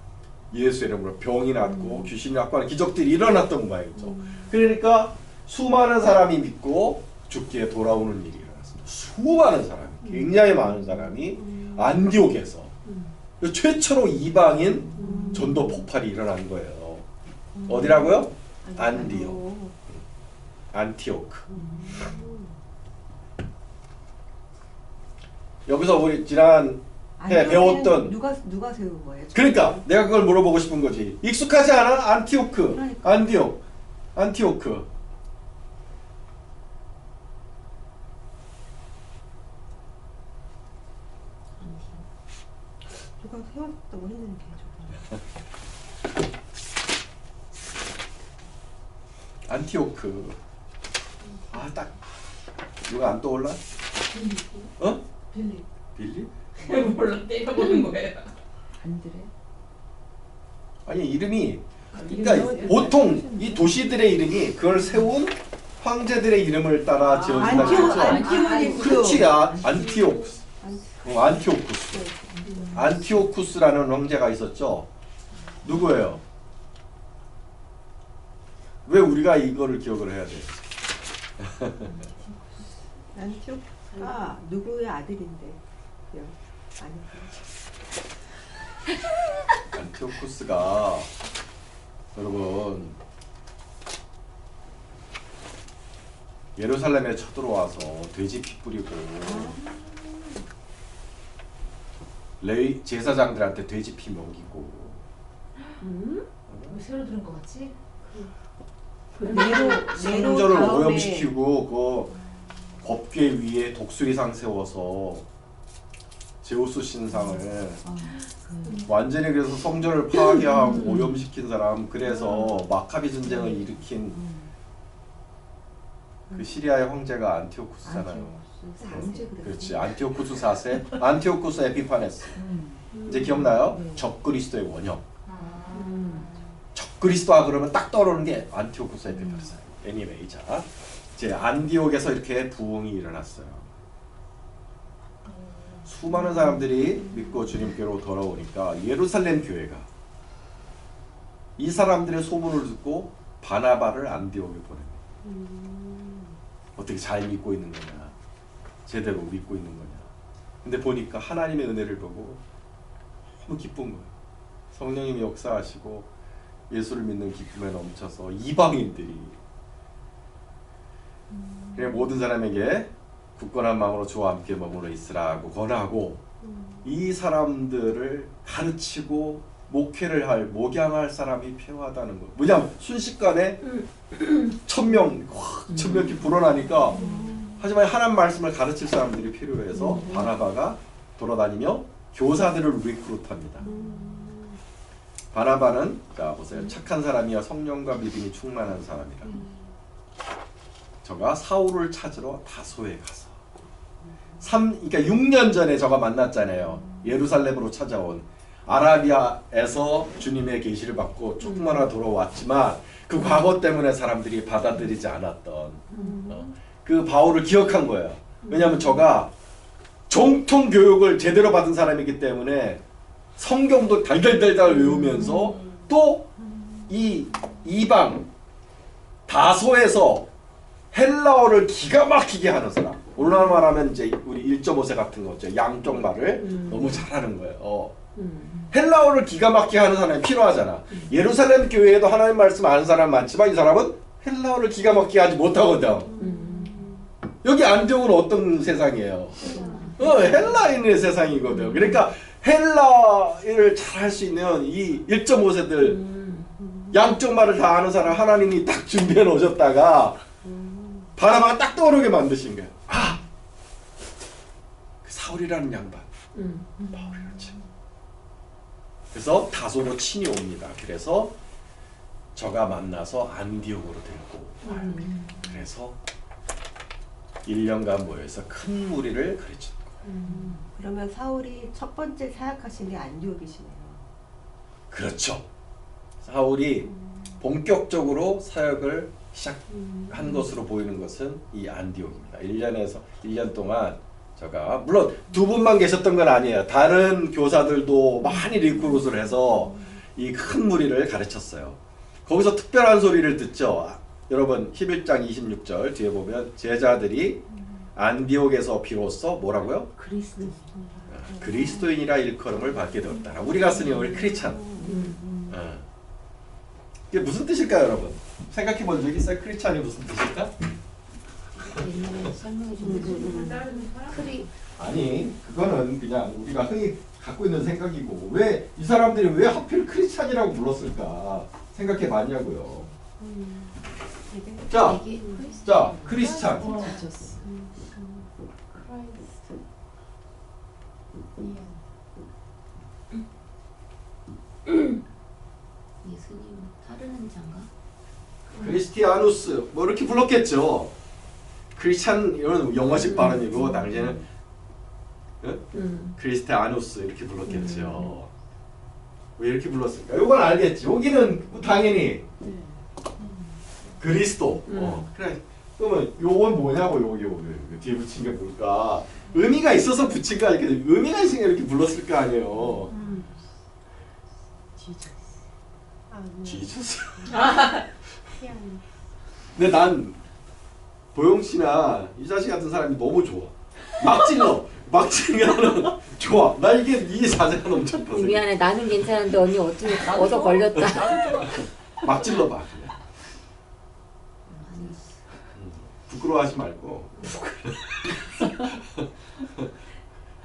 예수의 이름으로 병이 낫고 귀신이 낫고 하는 기적들이 일어났던 모양이죠. 그러니까 수많은 사람이 믿고 죽기에 돌아오는 일이 일어났습니다. 수많은 사람이, 굉장히 많은 사람이 안디옥에서 최초로 이방인 전도 폭발이 일어난 거예요. 어디라고요? 안디옥. 안티오크. 여기서 우리 지난 해 배웠던 누가 세운 거예요? 그러니까 내가 그걸 물어보고 싶은 거지. 익숙하지 않아? 안티오크. 그러니까. 안디옥. 안티오크. 누가 세웠다고 했는데 안티오크. 아, 딱 누가 안 떠올라? 빌리. 빌리? 몰라 때려보는 거예요. 안드레? 아니 이름이 그러니까 보통 이 도시들의 이름이 그걸 세운 황제들의 이름을 따라 지어진다 그랬죠. 안티오쿠스. 그렇지. 안티오쿠스. 안티오쿠스. 안티오쿠스라는 황제가 있었죠. 누구예요? 왜 우리가 이거를 기억을 해야 돼? 안티오쿠스가 누구의 아들인데? 아니. 안티오쿠스가 여러분 예루살렘에 쳐들어와서 돼지 피 뿌리고 레위 제사장들한테 돼지 피 먹이고 왜 새로 들은 거 같지? 네로 성전을 다음에 오염시키고 그 법궤 위에 독수리상 세워서 제우스 신상을 완전히 그래서 성전을 파괴하고 오염시킨 사람, 그래서 마카비 전쟁을 일으킨 그 시리아의 황제가 안티오쿠스잖아요. 언제 그랬어? 그렇지. 안티오쿠스 4세, 안티오쿠스 에피파네스. 이제 기억나요? 적그리스도의 원형. 적그리스도와 그러면 딱 떠오르는 게 안티오쿠스 에피파네스. 애니메이. 자, 이제 안디옥에서 이렇게 부흥이 일어났어요. 수많은 사람들이 믿고 주님께로 돌아오니까 예루살렘 교회가 이 사람들의 소문을 듣고 바나바를 안디옥에 보냅니다. 어떻게 잘 믿고 있는 거냐, 제대로 믿고 있는 거냐. 근데 보니까 하나님의 은혜를 보고 너무 기쁜 거예요. 성령님이 역사하시고 예수를 믿는 기쁨에 넘쳐서 이방인들이 그냥 모든 사람에게 굳건한 마음으로 주와 함께 머물러 있으라고 권하고 이 사람들을 가르치고 목회를 할 목양할 사람이 필요하다는 거. 뭐냐면 순식간에 1,000명 이렇게 불어나니까 하지만 하나님 말씀을 가르칠 사람들이 필요해서 바나바가 돌아다니며 교사들을 리크루트합니다. 바나바는 자 보세요. 착한 사람이야 성령과 믿음이 충만한 사람이라. 저가 사울을 찾으러 다소에 가서 그러니까 6년 전에 저가 만났잖아요. 예루살렘으로 찾아온 아라비아에서 주님의 계시를 받고 조금만 돌아왔지만 그 과거 때문에 사람들이 받아들이지 않았던 그 바울을 기억한 거예요. 왜냐하면 저가 정통 교육을 제대로 받은 사람이기 때문에 성경도 달달달달 외우면서 또 이 이방 다소에서 헬라어를 기가 막히게 하는 사람. 오늘날 말하면 이제 우리 1.5세 같은 거죠. 양쪽 말을 너무 잘하는 거예요. 헬라어를 기가 막히게 하는 사람이 필요하잖아. 예루살렘 교회에도 하나님 말씀 아는 사람 많지만 이 사람은 헬라어를 기가 막히게 하지 못하거든. 여기 안디옥은 어떤 세상이에요? 헬라인의 세상이거든. 그러니까 헬라어를 잘 할 수 있는 이 1.5세들 양쪽 말을 다 아는 사람 하나님이 딱 준비해 놓으셨다가 바나바가 딱 떠오르게 만드신 거예요. 아! 그 사울이라는 양반. 바울이었지. 그래서 다소로 친히 옵니다. 그래서 저가 만나서 안디옥으로 데리고 와요. 그래서 1년간 모여서 큰 무리를 가르쳤고. 그러면 사울이 첫 번째 사역하신 게 안디옥이시네요. 그렇죠. 사울이 본격적으로 사역을 시작한 것으로 보이는 것은 이 안디옥입니다. 1년 동안 제가 물론 두 분만 계셨던 건 아니에요. 다른 교사들도 많이 리크루트를 해서 이 큰 무리를 가르쳤어요. 거기서 특별한 소리를 듣죠. 여러분 11장 26절 뒤에 보면 제자들이 안디옥에서 비로소 뭐라고요? 그리스도인이라 일컬음을 받게 되었다. 우리가 쓰니 우리 크리스찬. 이게 무슨 뜻일까요, 여러분? 생각해 본 적 있어요? 크리스찬이 무슨 뜻일까? 옛날에 설명해 준 아니, 그거는 그냥 우리가 흔히 갖고 있는 생각이고 왜 이 사람들이 왜 하필 크리스찬이라고 불렀을까 생각해 봤냐고요. 자, 크리스찬. 예수님 따르는 자인가? 크리스티아누스 뭐 이렇게 불렀겠죠. 크리스찬 이런 영어식 발음이고 당시에는 크리스티아누스 이렇게 불렀겠죠. 왜 이렇게 불렀을까? 이건 알겠지. 여기는 당연히 그리스도. 그래. 그러면 요건 뭐냐고 여기 뒤에 붙인 게 뭘까? 의미가 있어서 붙인 거 아니까 의미가 있으니까 이렇게 불렀을 거 아니에요. 지저스. 근데 난 보영 씨나 이 자식 같은 사람이 너무 좋아. 막 찔러는 좋아. 나 이 자세가 너무 좋다. 미안해, 나는 괜찮은데 언니 얻어 걸렸다. 막 찔러봐. 부끄러워하지 말고.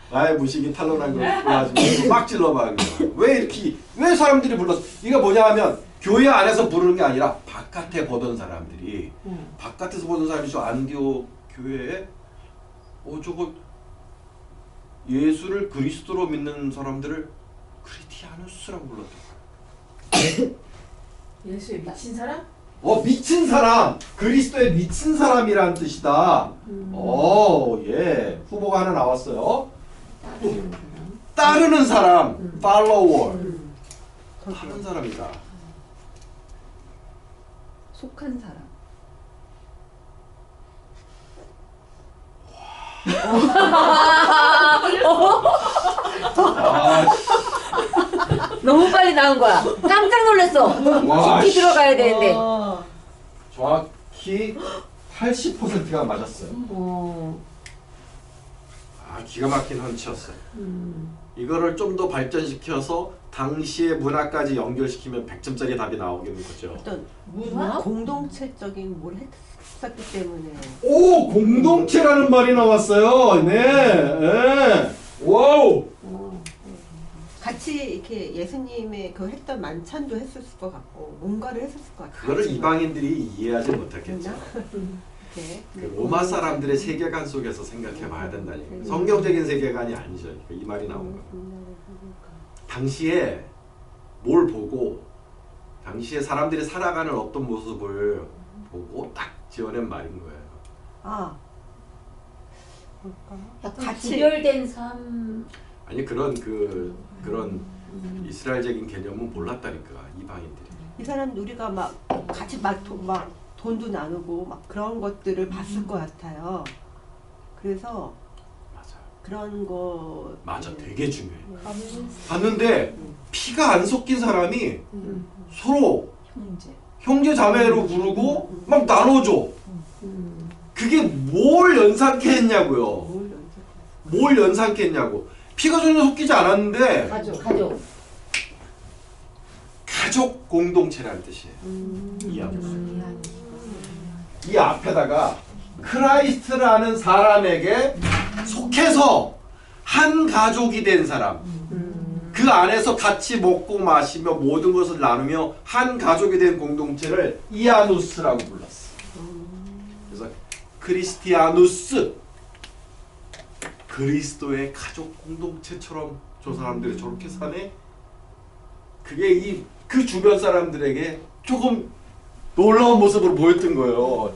나의 무식이 탄로난 걸 부끄러워하지 말고 막 찔러봐. 왜 사람들이 불렀어? 이거 뭐냐 하면 교회 안에서 부르는 게 아니라 바깥에 보던 사람들이 바깥에서 보던 사람이 저 안디옥 교회에 저거 예수를 그리스도로 믿는 사람들을 크리티아누스라고 불렀던 거야. 예수에 미친 사람? 미친 사람! 그리스도에 미친 사람이라는 뜻이다. 예. 후보가 하나 나왔어요. 따르는 사람. follower. 따르는 사람이다. 속한 사람. 너무 빨리 나온 거야. 깜짝 놀랐어. 와, 깊이 들어가야 되는데. 정확히 80%가 맞았어요. 기가 막힌 헌치였어요. 이거를 좀 더 발전시켜서 당시의 문화까지 연결시키면 100점짜리 답이 나오겠는 거죠. 어떤 문화? 공동체적인 뭘 했었기 때문에 오, 공동체라는 말이 나왔어요. 네, 네. 와우. 같이 이렇게 예수님의 그 했던 만찬도 했었을 것 같고 뭔가를 했었을 것 같아요. 그거를 이방인들이 이해하지 못했겠죠. 이렇게 그 로마 사람들의 세계관 속에서 생각해 봐야 된다니까. 성경적인 세계관이 아니죠. 그러니까 이 말이 나온 거예요. 당시에 뭘 보고 당시에 사람들이 살아가는 어떤 모습을 보고 딱 지어낸 말인 거예요. 아 뭘까? 약간 같이 구별된 삶. 아니 그런 이스라엘적인 개념은 몰랐다니까 이방인들이. 이 사람 우리가 막 같이 막 돈도 나누고 막 그런 것들을 봤을 것 같아요. 그래서 맞아. 그런 거 맞아, 되게 중요해. 가문 봤는데 피가 안 섞인 사람이 서로 형제. 형제 자매로 부르고 막 나눠줘. 그게 뭘 연상케 했냐고요. 뭘 연상케 했냐고. 피가 전혀 섞이지 않았는데 가족. 가족 공동체라는 뜻이에요. 이 앞에다가 크라이스트라는 사람에게 속해서 한 가족이 된 사람, 그 안에서 같이 먹고 마시며 모든 것을 나누며 한 가족이 된 공동체를 이아누스라고 불렀어. 그래서 크리스티아누스, 그리스도의 가족 공동체처럼 저 사람들이 저렇게 사네. 그게 그 주변 사람들에게 조금 놀라운 모습으로 보였던 거예요.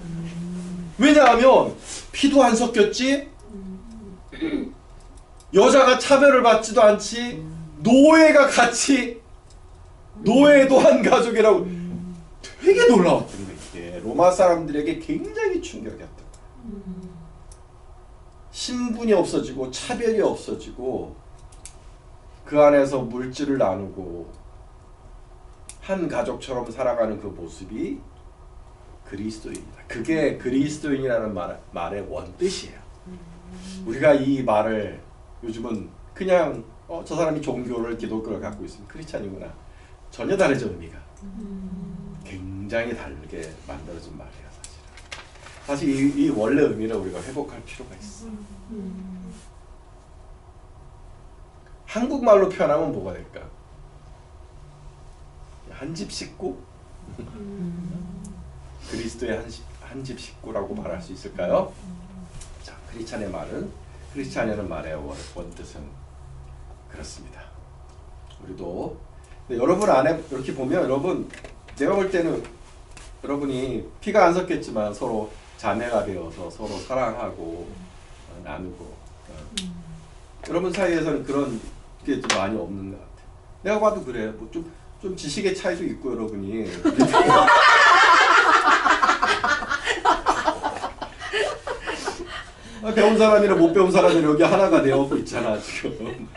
왜냐하면 피도 안 섞였지, 여자가 차별을 받지도 않지, 노예가 같이, 노예도 한 가족이라고. 되게 놀라웠던 거예요. 이게 로마 사람들에게 굉장히 충격이었던 거예요. 신분이 없어지고 차별이 없어지고 그 안에서 물질을 나누고 한 가족처럼 살아가는 그 모습이 그리스도인이다. 그게 그리스도인이라는 말의 원뜻이에요. 우리가 이 말을 요즘은 그냥 저 사람이 종교를 기독교를 갖고 있으면 크리스찬이구나. 전혀 다르죠. 의미가. 굉장히 다르게 만들어진 말이에요. 사실 이 원래 의미를 우리가 회복할 필요가 있어. 한국말로 표현하면 뭐가 될까? 한 집 식구? 그리스도의 한 집 식구라고 말할 수 있을까요? 자, 크리스찬이라는 말의 원뜻은 그렇습니다. 우리도 근데 여러분 안에 이렇게 보면 여러분 내가 볼 때는 여러분이 피가 안 섞였지만 서로 자매가 되어서 서로 사랑하고 나누고 여러분 사이에서는 그런 게 좀 많이 없는 것 같아요. 내가 봐도 그래. 뭐 좀 지식의 차이도 있고 여러분이 배운 사람이랑 못 배운 사람이 여기 하나가 되어고 있잖아 지금.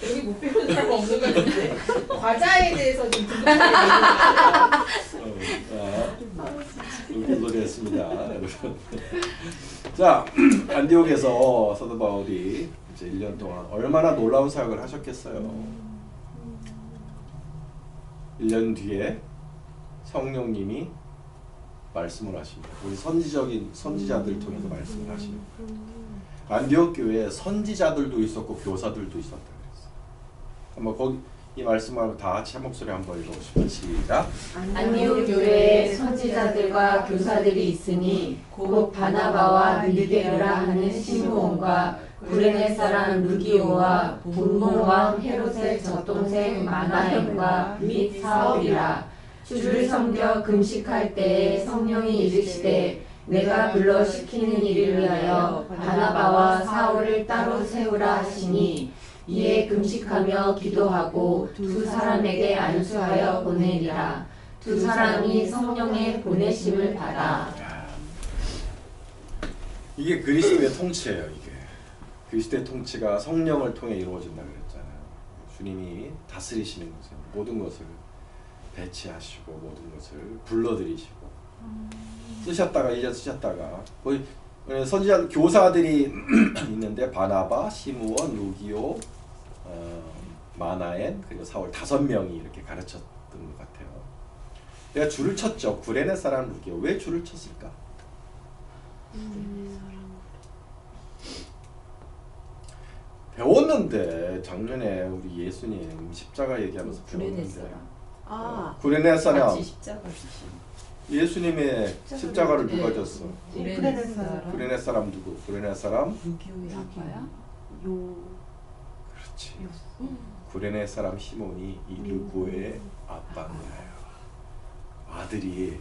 여기 못 배운 사람 없는 것 같은데 과자에 대해서 좀 듣는 웃긴 소리 했습니다. 자, 안디옥에서 사도 바울이 이제 1년 동안 얼마나 놀라운 사역을 하셨겠어요. 1년 뒤에 성령님이 말씀을 하십니다. 우리 선지자들 통해서 말씀을 하십니다. 안디옥 교회에 선지자들도 있었고 교사들도 있었다 그랬어요. 한번 거기 이 말씀을 다 같이 한 목소리 한번 읽어보시면 시작. 안디옥 교회에 선지자들과 교사들이 있으니 곧 바나바와 느게르라 하는 시므온과 구레네 사람 루기오와 분봉 왕 헤롯의 젖동생 마나엠과 및 사울이라. 주를 섬겨 금식할 때에 성령이 이르시되 내가 불러 시키는 일을 위하여 바나바와 사울을 따로 세우라 하시니 이에 금식하며 기도하고 두 사람에게 안수하여 보내리라. 두 사람이 성령의 보내심을 받아. 이게 그리스도의 통치예요. 이게 그리스도의 통치가 성령을 통해 이루어진다 그랬잖아요. 주님이 다스리시는 것을 모든 것을 배치하시고 모든 것을 불러들이시고 쓰셨다가 이제 쓰셨다가 거의 선지자 교사들이 있는데 바나바, 시므온, 루기오, 마나엔 그리고 사울 5명이 이렇게 가르쳤던 것 같아요. 내가 줄을 쳤죠. 구레네 사람 루기오. 왜 줄을 쳤을까? 배웠는데 작년에 우리 예수님 십자가 얘기하면서 구레네 배웠는데 사람. 아, 구레네 사람 같이 십자가 지신. 예수님의 십자가를 누가 졌어? 구레네 사람. 구레네 사람 누구? 구레네 사람? 루기오의 아빠야? 요 그렇지. 구레네 사람 시몬이 이 루고의 아빠인 거예요. 아들이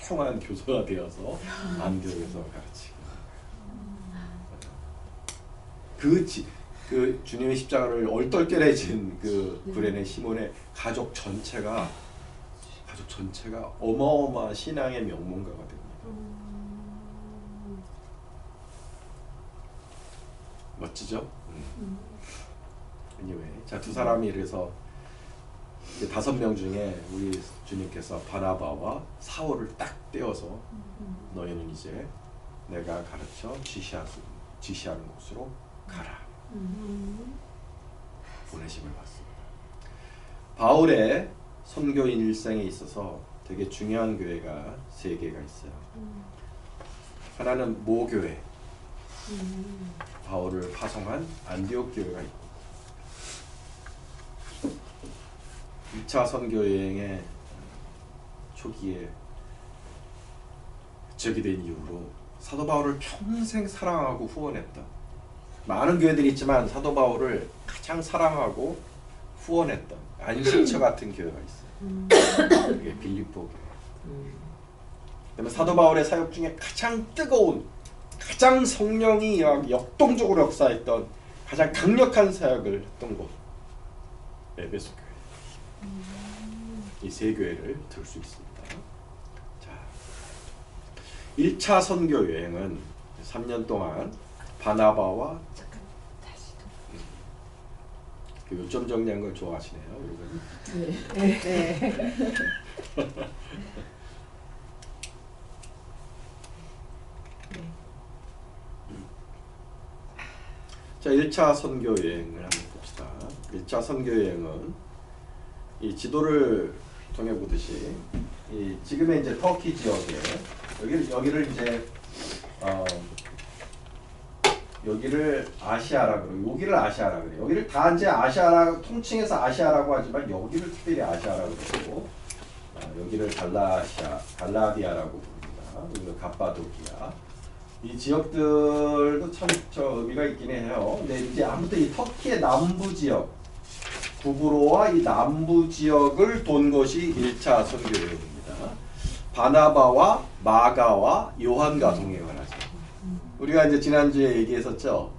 훌륭한 교사가 되어서 안디옥에서 가르치고 그 주님의 십자가를 얼떨결해진 그 구레네 시몬의 가족 전체가 어마어마한 신앙의 명문가가 됩니다. 멋지죠? anyway, 자, 두 사람이 이래서 5명 중에 우리 주님께서 바나바와 사울을 딱 떼어서 너희는 이제 내가 가르쳐 지시하는 곳으로 가라. 보내심을 받습니다. 바울의 선교인 일생에 있어서 되게 중요한 교회가 3개가 있어요. 하나는 모교회, 바울을 파송한 안디옥 교회가 있고, 2차 선교여행의 초기에 적이 된 이후로 사도 바울을 평생 사랑하고 후원했다. 많은 교회들이 있지만 사도 바울을 가장 사랑하고 후원했던 안식처 같은 교회가 있어요. 그게 빌립보 교회. 그다음에 사도 바울의 사역 중에 가장 뜨거운, 가장 성령이 역동적으로 역사했던 가장 강력한 사역을 했던 곳, 에베소 교회. 이 3교회를 들 수 있습니다. 자, 1차 선교 여행은 3년 동안 바나바와 그 요점 정리한 걸 좋아하시네요, 여러분. 네. 자, 1차 선교 여행을 한번 봅시다. 1차 선교 여행은 이 지도를 통해 보듯이 이 지금의 이제 터키 지역에 여기를 이제 여기를 아시아라 그러고 여기를 아시아라 그래요. 여기를 다 이제 아시아라 통칭해서 아시아라고 하지만 여기를 특별히 아시아라고 그러고 여기를 갈라디아라고 부릅니다. 여기는 갑바도키아. 이 지역들도 참 저 의미가 있긴 해요. 근데 이제 아무튼 이 터키의 남부 지역 구브로와 이 남부 지역을 돈 것이 1차 선교 여행입니다. 바나바와 마가와 요한과 동행을 하죠. 우리가 이제 지난주에 얘기했었죠.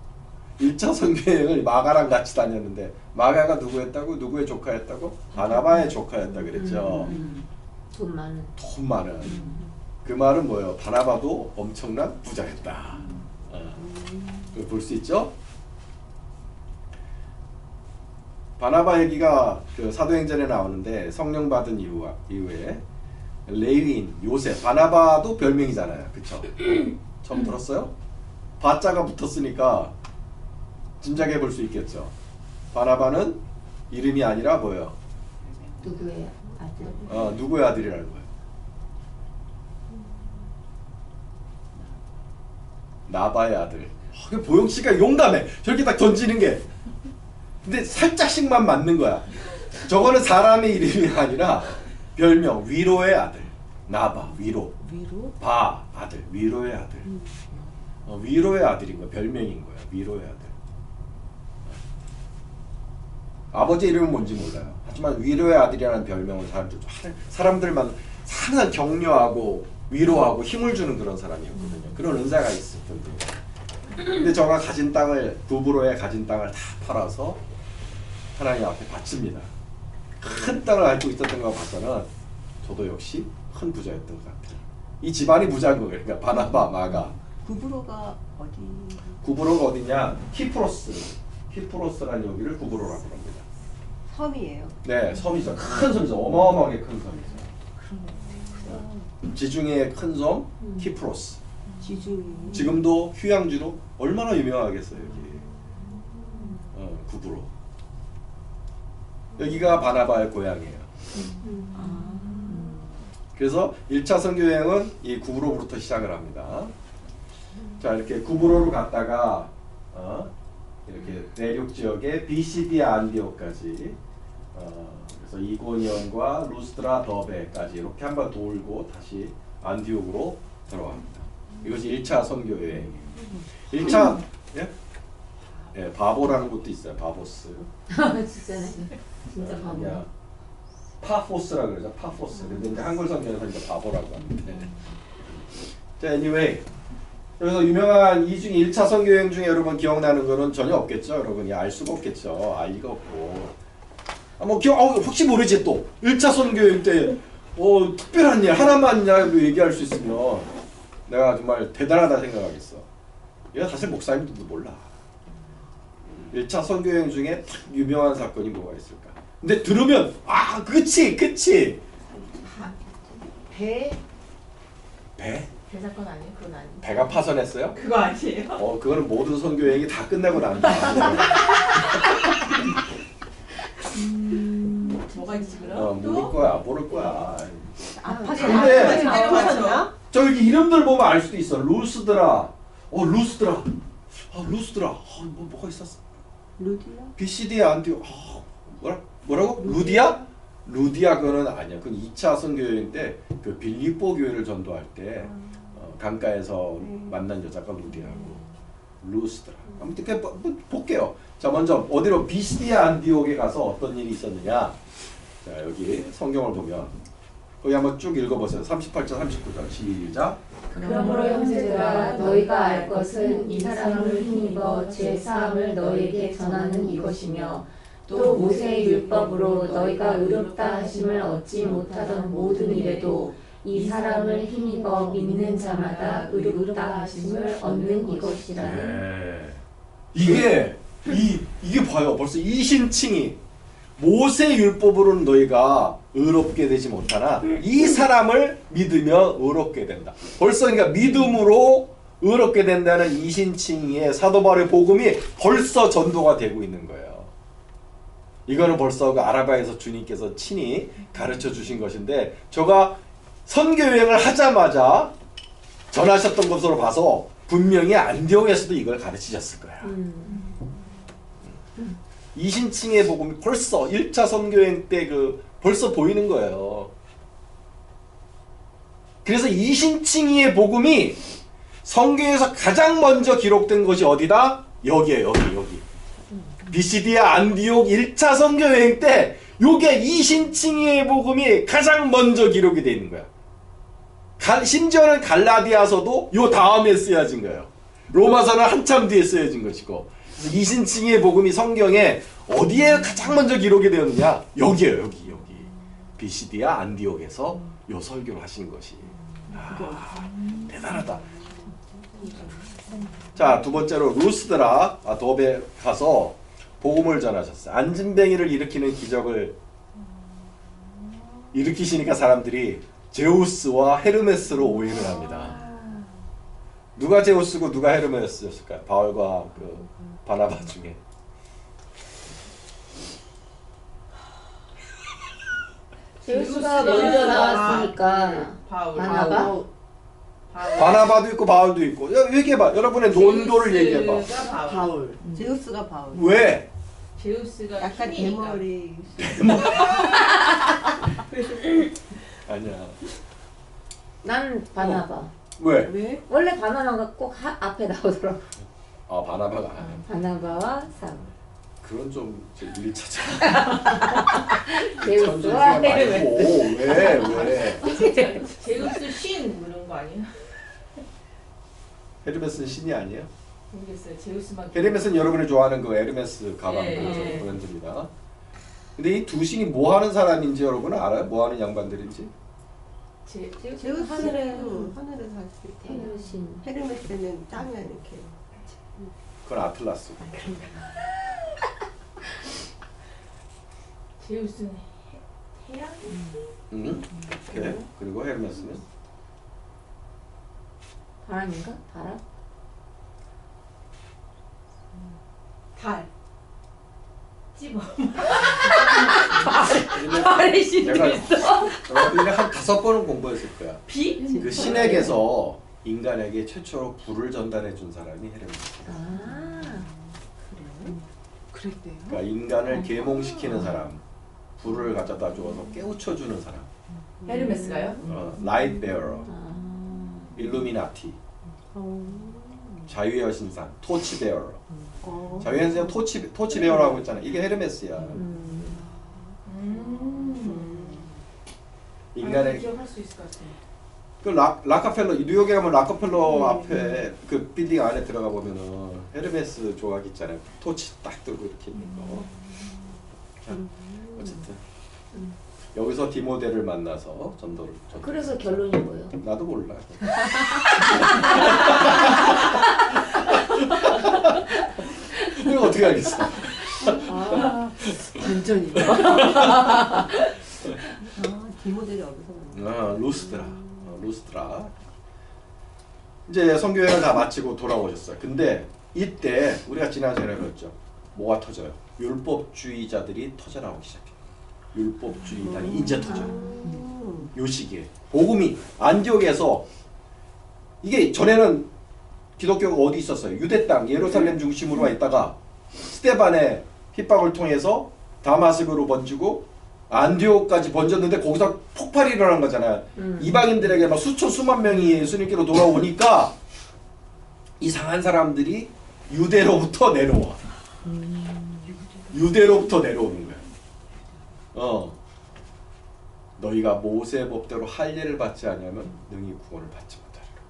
1차 선교 여행을 마가랑 같이 다녔는데 마가가 누구였다고? 누구의 조카였다고? 바나바의 조카였다 그랬죠. 돈 많은. 돈 많은. 그 말은 뭐예요? 바나바도 엄청난 부자였다. 그걸 볼 수 있죠? 바나바 얘기가 그 사도행전에 나오는데 성령 받은 이후에 레위인 요셉, 바나바도 별명이잖아요, 그쵸? 처음 들었어요? 바자가 붙었으니까 짐작해 볼 수 있겠죠. 바나바는 이름이 아니라 뭐예요? 누구의 아들? 누구의 아들이라는 거예요? 나바의 아들. 보영 씨가 용감해. 저렇게 딱 던지는 게. 근데 살짝씩만 맞는 거야. 저거는 사람의 이름이 아니라 별명, 위로의 아들. 나바, 위로. 바, 아들, 위로의 아들. 위로의 아들인 거야. 별명인 거야. 위로의 아들. 아버지 이름은 뭔지 몰라요. 하지만 위로의 아들이라는 별명을 사람들만 항상 격려하고 위로하고 힘을 주는 그런 사람이었거든요. 그런 은사가 있었던 분. 근데 저가 가진 땅을, 구브로에 가진 땅을 다 팔아서 하나님 앞에 바칩니다. 큰 땅을 앓고 있었던 거 봐서는 저도 역시 큰 부자였던 것 같아요. 이 집안이 부자인 거예요. 그러니까 바나바, 마가. 구브로가 어디? 구브로가 어디냐? 키프로스라는 여기를 구브로라고 합니다. 섬이에요. 네, 섬이죠. 큰 섬이죠. 어마어마하게 큰 섬이죠. 지중해의 큰 섬 키프로스. 지중해. 지금도 휴양지로 얼마나 유명하겠어요 여기. 구브로. 여기가 바나바의 고향이에요. 그래서 1차 선교 여행은 이 구브로부터 시작을 합니다. 자, 이렇게 구브로로 갔다가 이렇게 내륙 지역의 비시디아 안디오까지 그래서 이고니온과 루스드라 더베까지 이렇게 한번 돌고 다시 안디옥으로 들어갑니다. 이것이 1차 선교 여행이에요. 1차 예? 예, 바보라는 것도 있어요. 바보스. 진짜네. 진짜 바보. 그냥 파포스라 그러죠. 파포스. 근데 이제 한글 성경에서 이제 바보라고 하는데. 자, anyway. 여기서 유명한 이 중에 1차 선교 여행 중에 여러분 기억나는 거는 전혀 없겠죠. 여러분이 알 수가 없겠죠. 알 리가 없고. 혹시 모르지 또 1차 선교 여행 때 특별한 일 하나만이라도 얘기할 수 있으면 내가 정말 대단하다 생각하겠어. 얘가 사실 목사님들도 몰라. 1차 선교 여행 중에 딱 유명한 사건이 뭐가 있을까? 근데 들으면 그치. 배 배 사건 아니에요? 그건 아니에요. 배가 파손했어요? 그거 아니에요? 그거는 모든 선교 여행이 다 끝나고 난다. 뭐가 있지 그럼? 모를 거야. 아파서 아파서. 저기 이름들 보면 알 수도 있어. 루스드라. 루스드라. 뭐가 있었어? 루디아? 비시디아 안디오. 뭐라고? 루디아? 루디아 그거는 아니야. 그건 2차 선교 여행 때 그 빌립보 교회를 전도할 때 강가에서 만난 여자가 루디아고 루스드라. 아무튼 볼게요. 자, 먼저 어디로 비시디아 안디옥에 가서 어떤 일이 있었느냐. 자, 여기 성경을 보면 거기 한번 쭉 읽어보세요. 38절, 39절 시작. 그러므로 형제들아 너희가 알 것은 이 사람을 힘입어 제 사함을 너희에게 전하는 이것이며 또 모세의 율법으로 너희가 의롭다 하심을 얻지 못하던 모든 일에도 이 사람을 힘입어 믿는 자마다 의롭다 하심을 얻는 이것이라. 네. 이게 봐요. 벌써 이신칭이 모세 율법으로는 너희가 의롭게 되지 못하나 이 사람을 믿으며 의롭게 된다. 벌써 그러니까 믿음으로 의롭게 된다는 이신칭의 사도 바울의 복음이 벌써 전도가 되고 있는 거예요. 이거는 벌써 그 아라바에서 주님께서 친히 가르쳐 주신 것인데 저가 선교 여행을 하자마자 전하셨던 것으로 봐서 분명히 안디옥에서도 이걸 가르치셨을 거야. 이신칭의 복음이 벌써 1차 선교여행 때 벌써 보이는 거예요. 그래서 이신칭의 복음이 성경에서 가장 먼저 기록된 것이 어디다? 여기에요. 여기. 비시디아 안디옥 1차 선교여행 때 요게 이신칭의 복음이 가장 먼저 기록이 되어 있는 거야. 심지어는 갈라디아서도 요 다음에 쓰여진 거예요. 로마서는 한참 뒤에 쓰여진 것이고 이신칭의 복음이 성경에 어디에 가장 먼저 기록이 되었느냐? 여기에요. 여기. 비시디아 안디옥에서 요 설교를 하신 것이. 대단하다. 자, 두 번째로 루스드라 더베 가서 복음을 전하셨어요. 안진뱅이를 일으키는 기적을 일으키시니까 사람들이 제우스와 헤르메스로 오해를 합니다. 누가 제우스고 누가 헤르메스였을까요? 바울과 바나바 중에. 제우스가 먼저 나왔으니까 바나바? 바나바도 있고 바울도 있고. 얘기해봐. 여러분의 논도를 얘기해봐. 바울. 제우스가 바울. 왜? 제우스가 약간 힘이니까. 대머리. 아니야. 난 바나바. 왜? 왜? 원래 바나나가 꼭 앞에 나오더라고. 바나바가 아니야. 바나바와 사울. 그건 좀 1차적. 제우스와 헤르메스. 왜? 제우스 신 부르는 거 아니에요? 헤르메스는 신이 아니에요? 모르겠어요. 제우스만. 헤르메스는 여러분이 좋아하는 그 에르메스 가방 네. 브랜드입니다. 근데 이 두 신이 뭐 하는 사람인지 여러분은 알아요? 뭐 하는 양반들인지? 제우스 하늘에서 살수 있고 헤르신. 헤르메스는 땅에 이렇게. 그건 아틀라스. 제우스는 해양? 그래. 그리고 헤르메스는 바람인가? 바람? 달. 찝어. 왜냐면 달의 신도 내가 있어. 1년에 한 5번은 공부했을 거야. 비? 그 신에게서 인간에게 최초로 불을 전달해 준 사람이 헤르메스. 아, 그래요? 그랬대요. 그러니까 인간을 계몽시키는 사람, 불을 가져다 주어서 깨우쳐 주는 사람. 헤르메스가요? 라이트 베어러, 아, 일루미나티, 어. 자유의 여신상, 토치 베어러. 어. 자유의 여신상 토치 베어러라고 했잖아. 이게 헤르메스야. 인간의 기억할 수 있을 것 같아. 그 락카펠러 뉴욕에 가면 락카펠러 앞에 그 빌딩 안에 들어가 보면은 헤르메스 조각 있잖아요. 토치 딱 들고 이렇게 있는 거. 자, 어쨌든 여기서 디모데를 만나서 전도를. 그래서 결론이 뭐예요? 나도 몰라. 이거 어떻게 알겠어? 반전이다. 디모델이 여기서 만나. 루스드라. 이제 선교회를 다 마치고 돌아오셨어요. 근데 이때 우리가 지난 시간에 배웠죠. 뭐가 터져요? 율법주의자들이 터져 나오기 시작해요. 율법주의단이 이제 터져요. 요 시기에 복음이 안디옥에서 이게 전에는 기독교가 어디 있었어요? 유대 땅 예루살렘 중심으로만 있다가 스데반의 핍박을 통해서 다마스크로 번지고 안디옥까지 번졌는데 거기서 폭발이 일어난 거잖아요. 이방인들에게 막 수천 수만 명이 예수님께로 돌아오니까 이상한 사람들이 유대로부터 내려와. 유대로부터 내려오는 거야. 너희가 모세 법대로 할례를 받지 않으면 능히 구원을 받지 못하리라.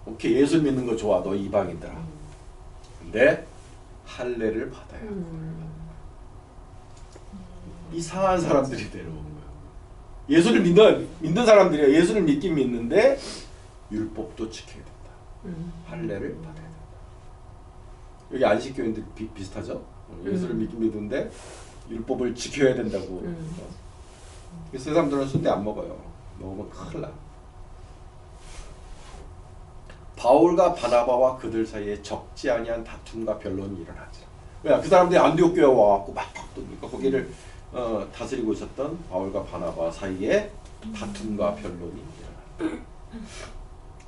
오케이, 예수 믿는 거 좋아, 너 이방인들아. 근데 할례를 받아야 해. 이상한 사람들이 내려오는 거야. 예수를 믿는 사람들이야. 예수를 믿긴 믿는데 율법도 지켜야 된다. 할례를 받아야 된다. 여기 안식교인들 비슷하죠? 예수를 믿는데 율법을 지켜야 된다고. 그래서 사람들은 순대 안 먹어요. 먹으면 큰일 나. 바울과 바나바와 그들 사이에 적지 아니한 다툼과 변론이 일어나지. 왜? 그 사람들이 안디옥 교회에 와갖고 막 바꾸니까 거기를 다스리고 있었던 바울과 바나바 사이에 다툼과 변론이 일어난다.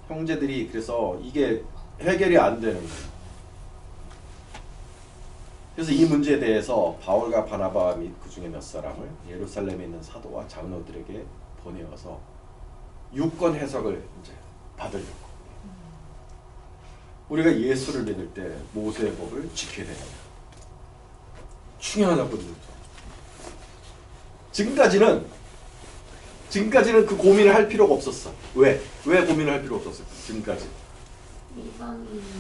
형제들이 그래서 이게 해결이 안 되는 거예요. 그래서 이 문제에 대해서 바울과 바나바 및 그 중에 몇 사람을 예루살렘에 있는 사도와 장로들에게 보내어서 유권 해석을 이제 받으려고. 우리가 예수를 믿을 때 모세의 법을 지켜야 되냐. 중요하다거든요. 지금까지는 그 고민을 할 필요가 없었어. 왜 고민을 할 필요 없었어? 지금까지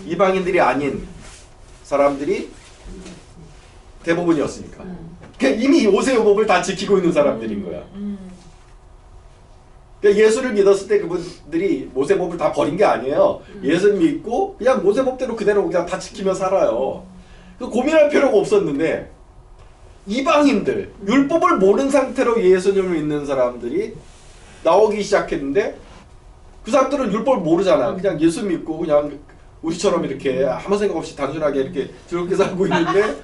이방인들이 아닌 사람들이 대부분이었으니까. 그러니까 이미 모세의 법을 다 지키고 있는 사람들인 거야. 그러니까 예수를 믿었을 때 그분들이 모세 법을 다 버린 게 아니에요. 예수를 믿고 그냥 모세 법대로 그대로 그냥 다 지키며 살아요. 그 고민할 필요가 없었는데 이방인들, 율법을 모르는 상태로 예수님을 믿는 사람들이 나오기 시작했는데 그 사람들은 율법을 모르잖아. 그냥 예수 믿고 그냥 우리처럼 이렇게 아무 생각 없이 단순하게 이렇게 즐겁게 살고 있는데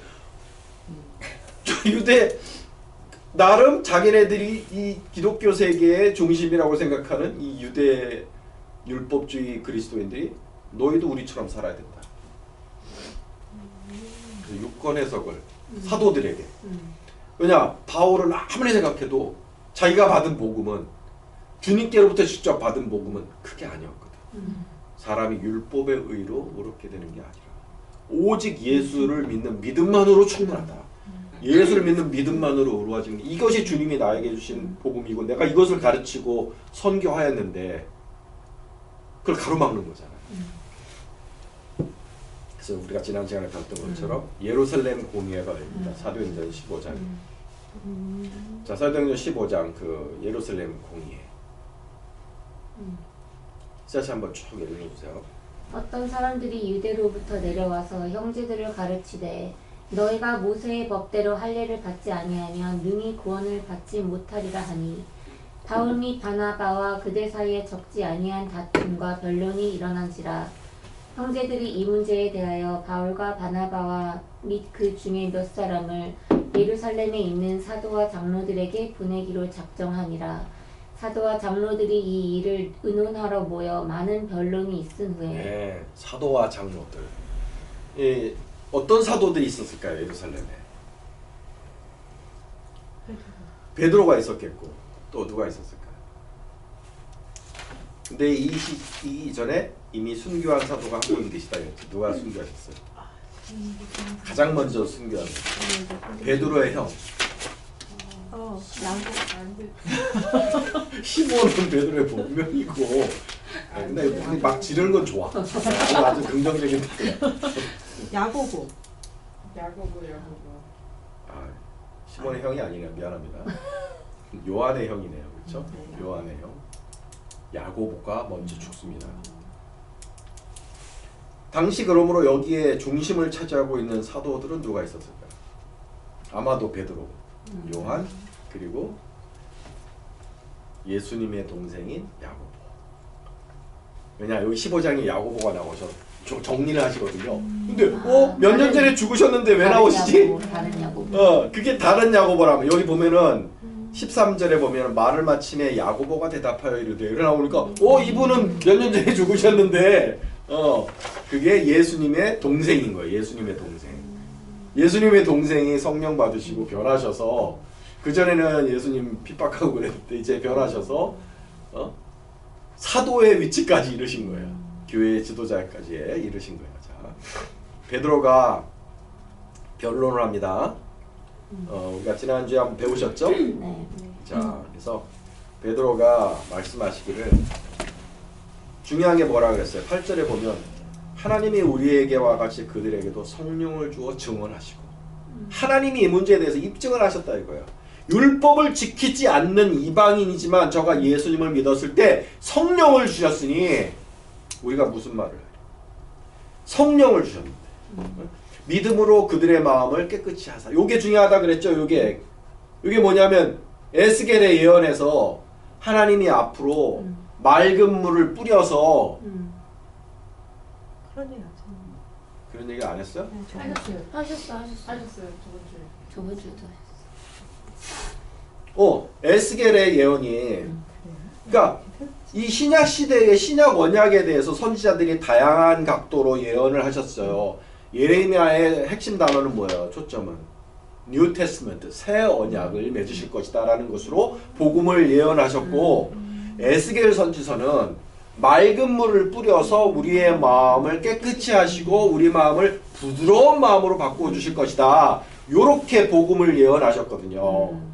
유대 나름 자기네들이 이 기독교 세계의 중심이라고 생각하는 이 유대 율법주의 그리스도인들이 너희도 우리처럼 살아야 된다. 그 유권 해석을 사도들에게. 왜냐? 바울은 아무리 생각해도 자기가 받은 복음은 주님께로부터 직접 받은 복음은 그게 아니었거든. 사람이 율법의 의로 옳게 되는 게 아니라 오직 예수를 믿는 믿음만으로 충분하다. 예수를 믿는 믿음만으로 이루어지는 이것이 주님이 나에게 주신 복음이고 내가 이것을 가르치고 선교하였는데 그걸 가로막는 거잖아요. 그래서 우리가 지난 시간에 봤던 것처럼 예루살렘 공의회가 열립니다. 사도행전 15장. 자, 사도행전 15장 그 예루살렘 공의회. 다시 한번 쭉 읽어주세요. 어떤 사람들이 유대로부터 내려와서 형제들을 가르치되 너희가 모세의 법대로 할례를 받지 아니하면 능히 구원을 받지 못하리라 하니 바울 및 바나바와 그들 사이에 적지 아니한 다툼과 변론이 일어난지라. 형제들이 이 문제에 대하여 바울과 바나바와 및 그 중에 몇 사람을 예루살렘에 있는 사도와 장로들에게 보내기로 작정하니라. 사도와 장로들이 이 일을 의논하러 모여 많은 변론이 있은 후에 네, 사도와 장로들. 어떤 사도들이 있었을까요, 예루살렘에? 베드로가 있었겠고 또 누가 있었을까요? 근데 이 이전에 이미 순교한 사도가 한 분 계시다 했죠. 누가 순교하셨어요? 가장 먼저 순교한 베드로의 형. 시몬은 베드로의 본명이고. 근데 막 지르는 건 좋아. 아주 긍정적인 뜻이야. 야고보. 아, 시몬의 형이 아니네요. 미안합니다. 요한의 형이네요. 그렇죠? 요한의 형. 야고보가 먼저 죽습니다. 당시 그러므로 여기에 중심을 차지하고 있는 사도들은 누가 있었을까요? 아마도 베드로, 요한, 그리고 예수님의 동생인 야고보. 왜냐 여기 15장에 야고보가 나오셔 정리를 하시거든요. 근데 몇 년 전에 죽으셨는데 왜 나오시지? 다른 야고보. 그게 다른 야고보라면 여기 보면은 13절에 보면 말을 마침에 야고보가 대답하여 이르되 이래 나오니까 이분은 몇 년 전에 죽으셨는데 그게 예수님의 동생인 거예요. 예수님의 동생. 예수님의 동생이 성령 받으시고 변하셔서 그전에는 예수님 핍박하고 그랬는데 이제 변하셔서 사도의 위치까지 이르신 거예요. 교회 지도자까지 이르신 거예요. 자, 베드로가 변론을 합니다. 우리가 지난주에 한번 배우셨죠? 네. 자, 그래서 베드로가 말씀하시기를 중요한 게 뭐라 그랬어요? 8절에 보면 하나님이 우리에게와 같이 그들에게도 성령을 주어 증언하시고 하나님이 이 문제에 대해서 입증을 하셨다 이거예요. 율법을 지키지 않는 이방인이지만 저가 예수님을 믿었을 때 성령을 주셨으니 우리가 무슨 말을 해요? 성령을 주셨는데 믿음으로 그들의 마음을 깨끗이 하사. 요게 중요하다 그랬죠. 요게 뭐냐면 에스겔의 예언에서 하나님이 앞으로 맑은 물을 뿌려서 그런 얘기 하잖아요. 그런 얘기 안 했어요? 하셨어요. 하셨어요. 저번 주에도 에스겔의 예언이 그러니까 이 신약 시대의 신약 언약에 대해서 선지자들이 다양한 각도로 예언을 하셨어요. 예레미야의 핵심 단어는 뭐예요? 초점은 뉴 테스트먼트 새 언약을 맺으실 것이다 라는 것으로 복음을 예언하셨고 에스겔 선지서는 맑은 물을 뿌려서 우리의 마음을 깨끗이 하시고 우리 마음을 부드러운 마음으로 바꾸어 주실 것이다. 요렇게 복음을 예언하셨거든요.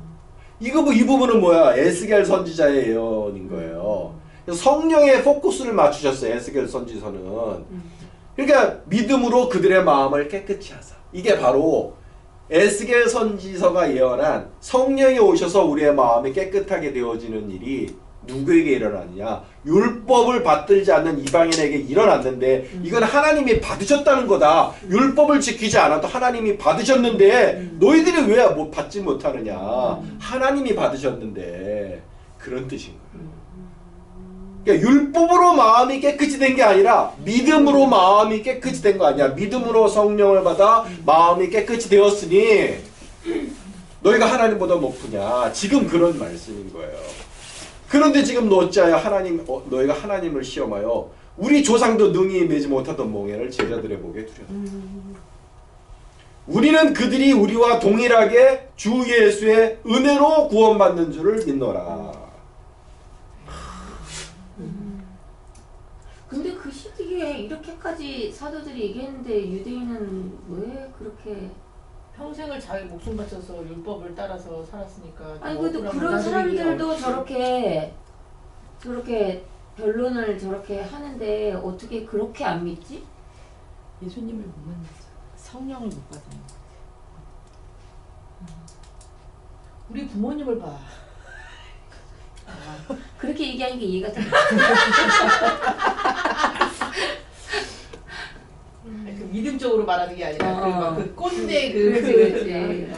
이 부분은 뭐야? 에스겔 선지자의 예언인 거예요. 성령의 포커스를 맞추셨어요. 에스겔 선지서는. 그러니까 믿음으로 그들의 마음을 깨끗이 하사. 이게 바로 에스겔 선지서가 예언한 성령이 오셔서 우리의 마음이 깨끗하게 되어지는 일이 누구에게 일어나느냐? 율법을 받들지 않는 이방인에게 일어났는데 이건 하나님이 받으셨다는 거다. 율법을 지키지 않아도 하나님이 받으셨는데 너희들이 왜 받지 못하느냐? 하나님이 받으셨는데 그런 뜻인 거예요. 그러니까 율법으로 마음이 깨끗이 된 게 아니라 믿음으로 마음이 깨끗이 된 거 아니야. 믿음으로 성령을 받아 마음이 깨끗이 되었으니 너희가 하나님보다 높으냐. 지금 그런 말씀인 거예요. 그런데 지금 너어찌하여 너희가 하나님을 시험하여 우리 조상도 능히 매지 못하던 몽해를 제자들의 목에 두렸다. 우리는 그들이 우리와 동일하게 주 예수의 은혜로 구원받는 줄을 믿노라. 근데 그 시기에 이렇게까지 사도들이 얘기했는데 유대인은 왜 그렇게 평생을 자기 목숨 바쳐서 율법을 따라서 살았으니까. 아니 근데 그런 사람들도 저렇게 변론을 저렇게 하는데 어떻게 그렇게 안 믿지? 예수님을 못 만났죠. 성령을 못 받은 거. 우리 부모님을 봐. 그렇게 얘기하니까 이해가 돼. 그 믿음적으로 말하는 게 아니라 그 꼰대 그렇지.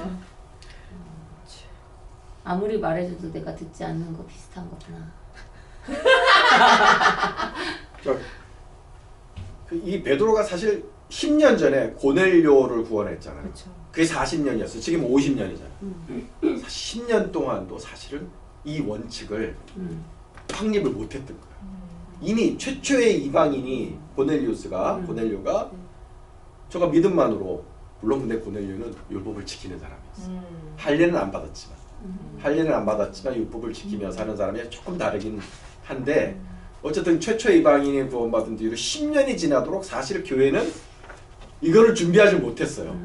아무리 말해줘도 내가 듣지 않는 거 비슷한 거구나. 이 베드로가 사실 10년 전에 고넬료를 구원했잖아요. 그렇죠. 그게 40년이었어요. 지금 50년이잖아요. 10년 동안도 사실은 이 원칙을 확립을 못했던 거예요. 이미 최초의 이방인이 고넬료가 저가 믿음만으로, 물론 근데 고넬료는 율법을 지키는 사람이었어요. 할례는 안 받았지만 율법을 지키며 사는 사람이 조금 다르긴 한데, 어쨌든 최초의 이방인이 구원받은 뒤로 10년이 지나도록 사실 교회는 이거를 준비하지 못했어요.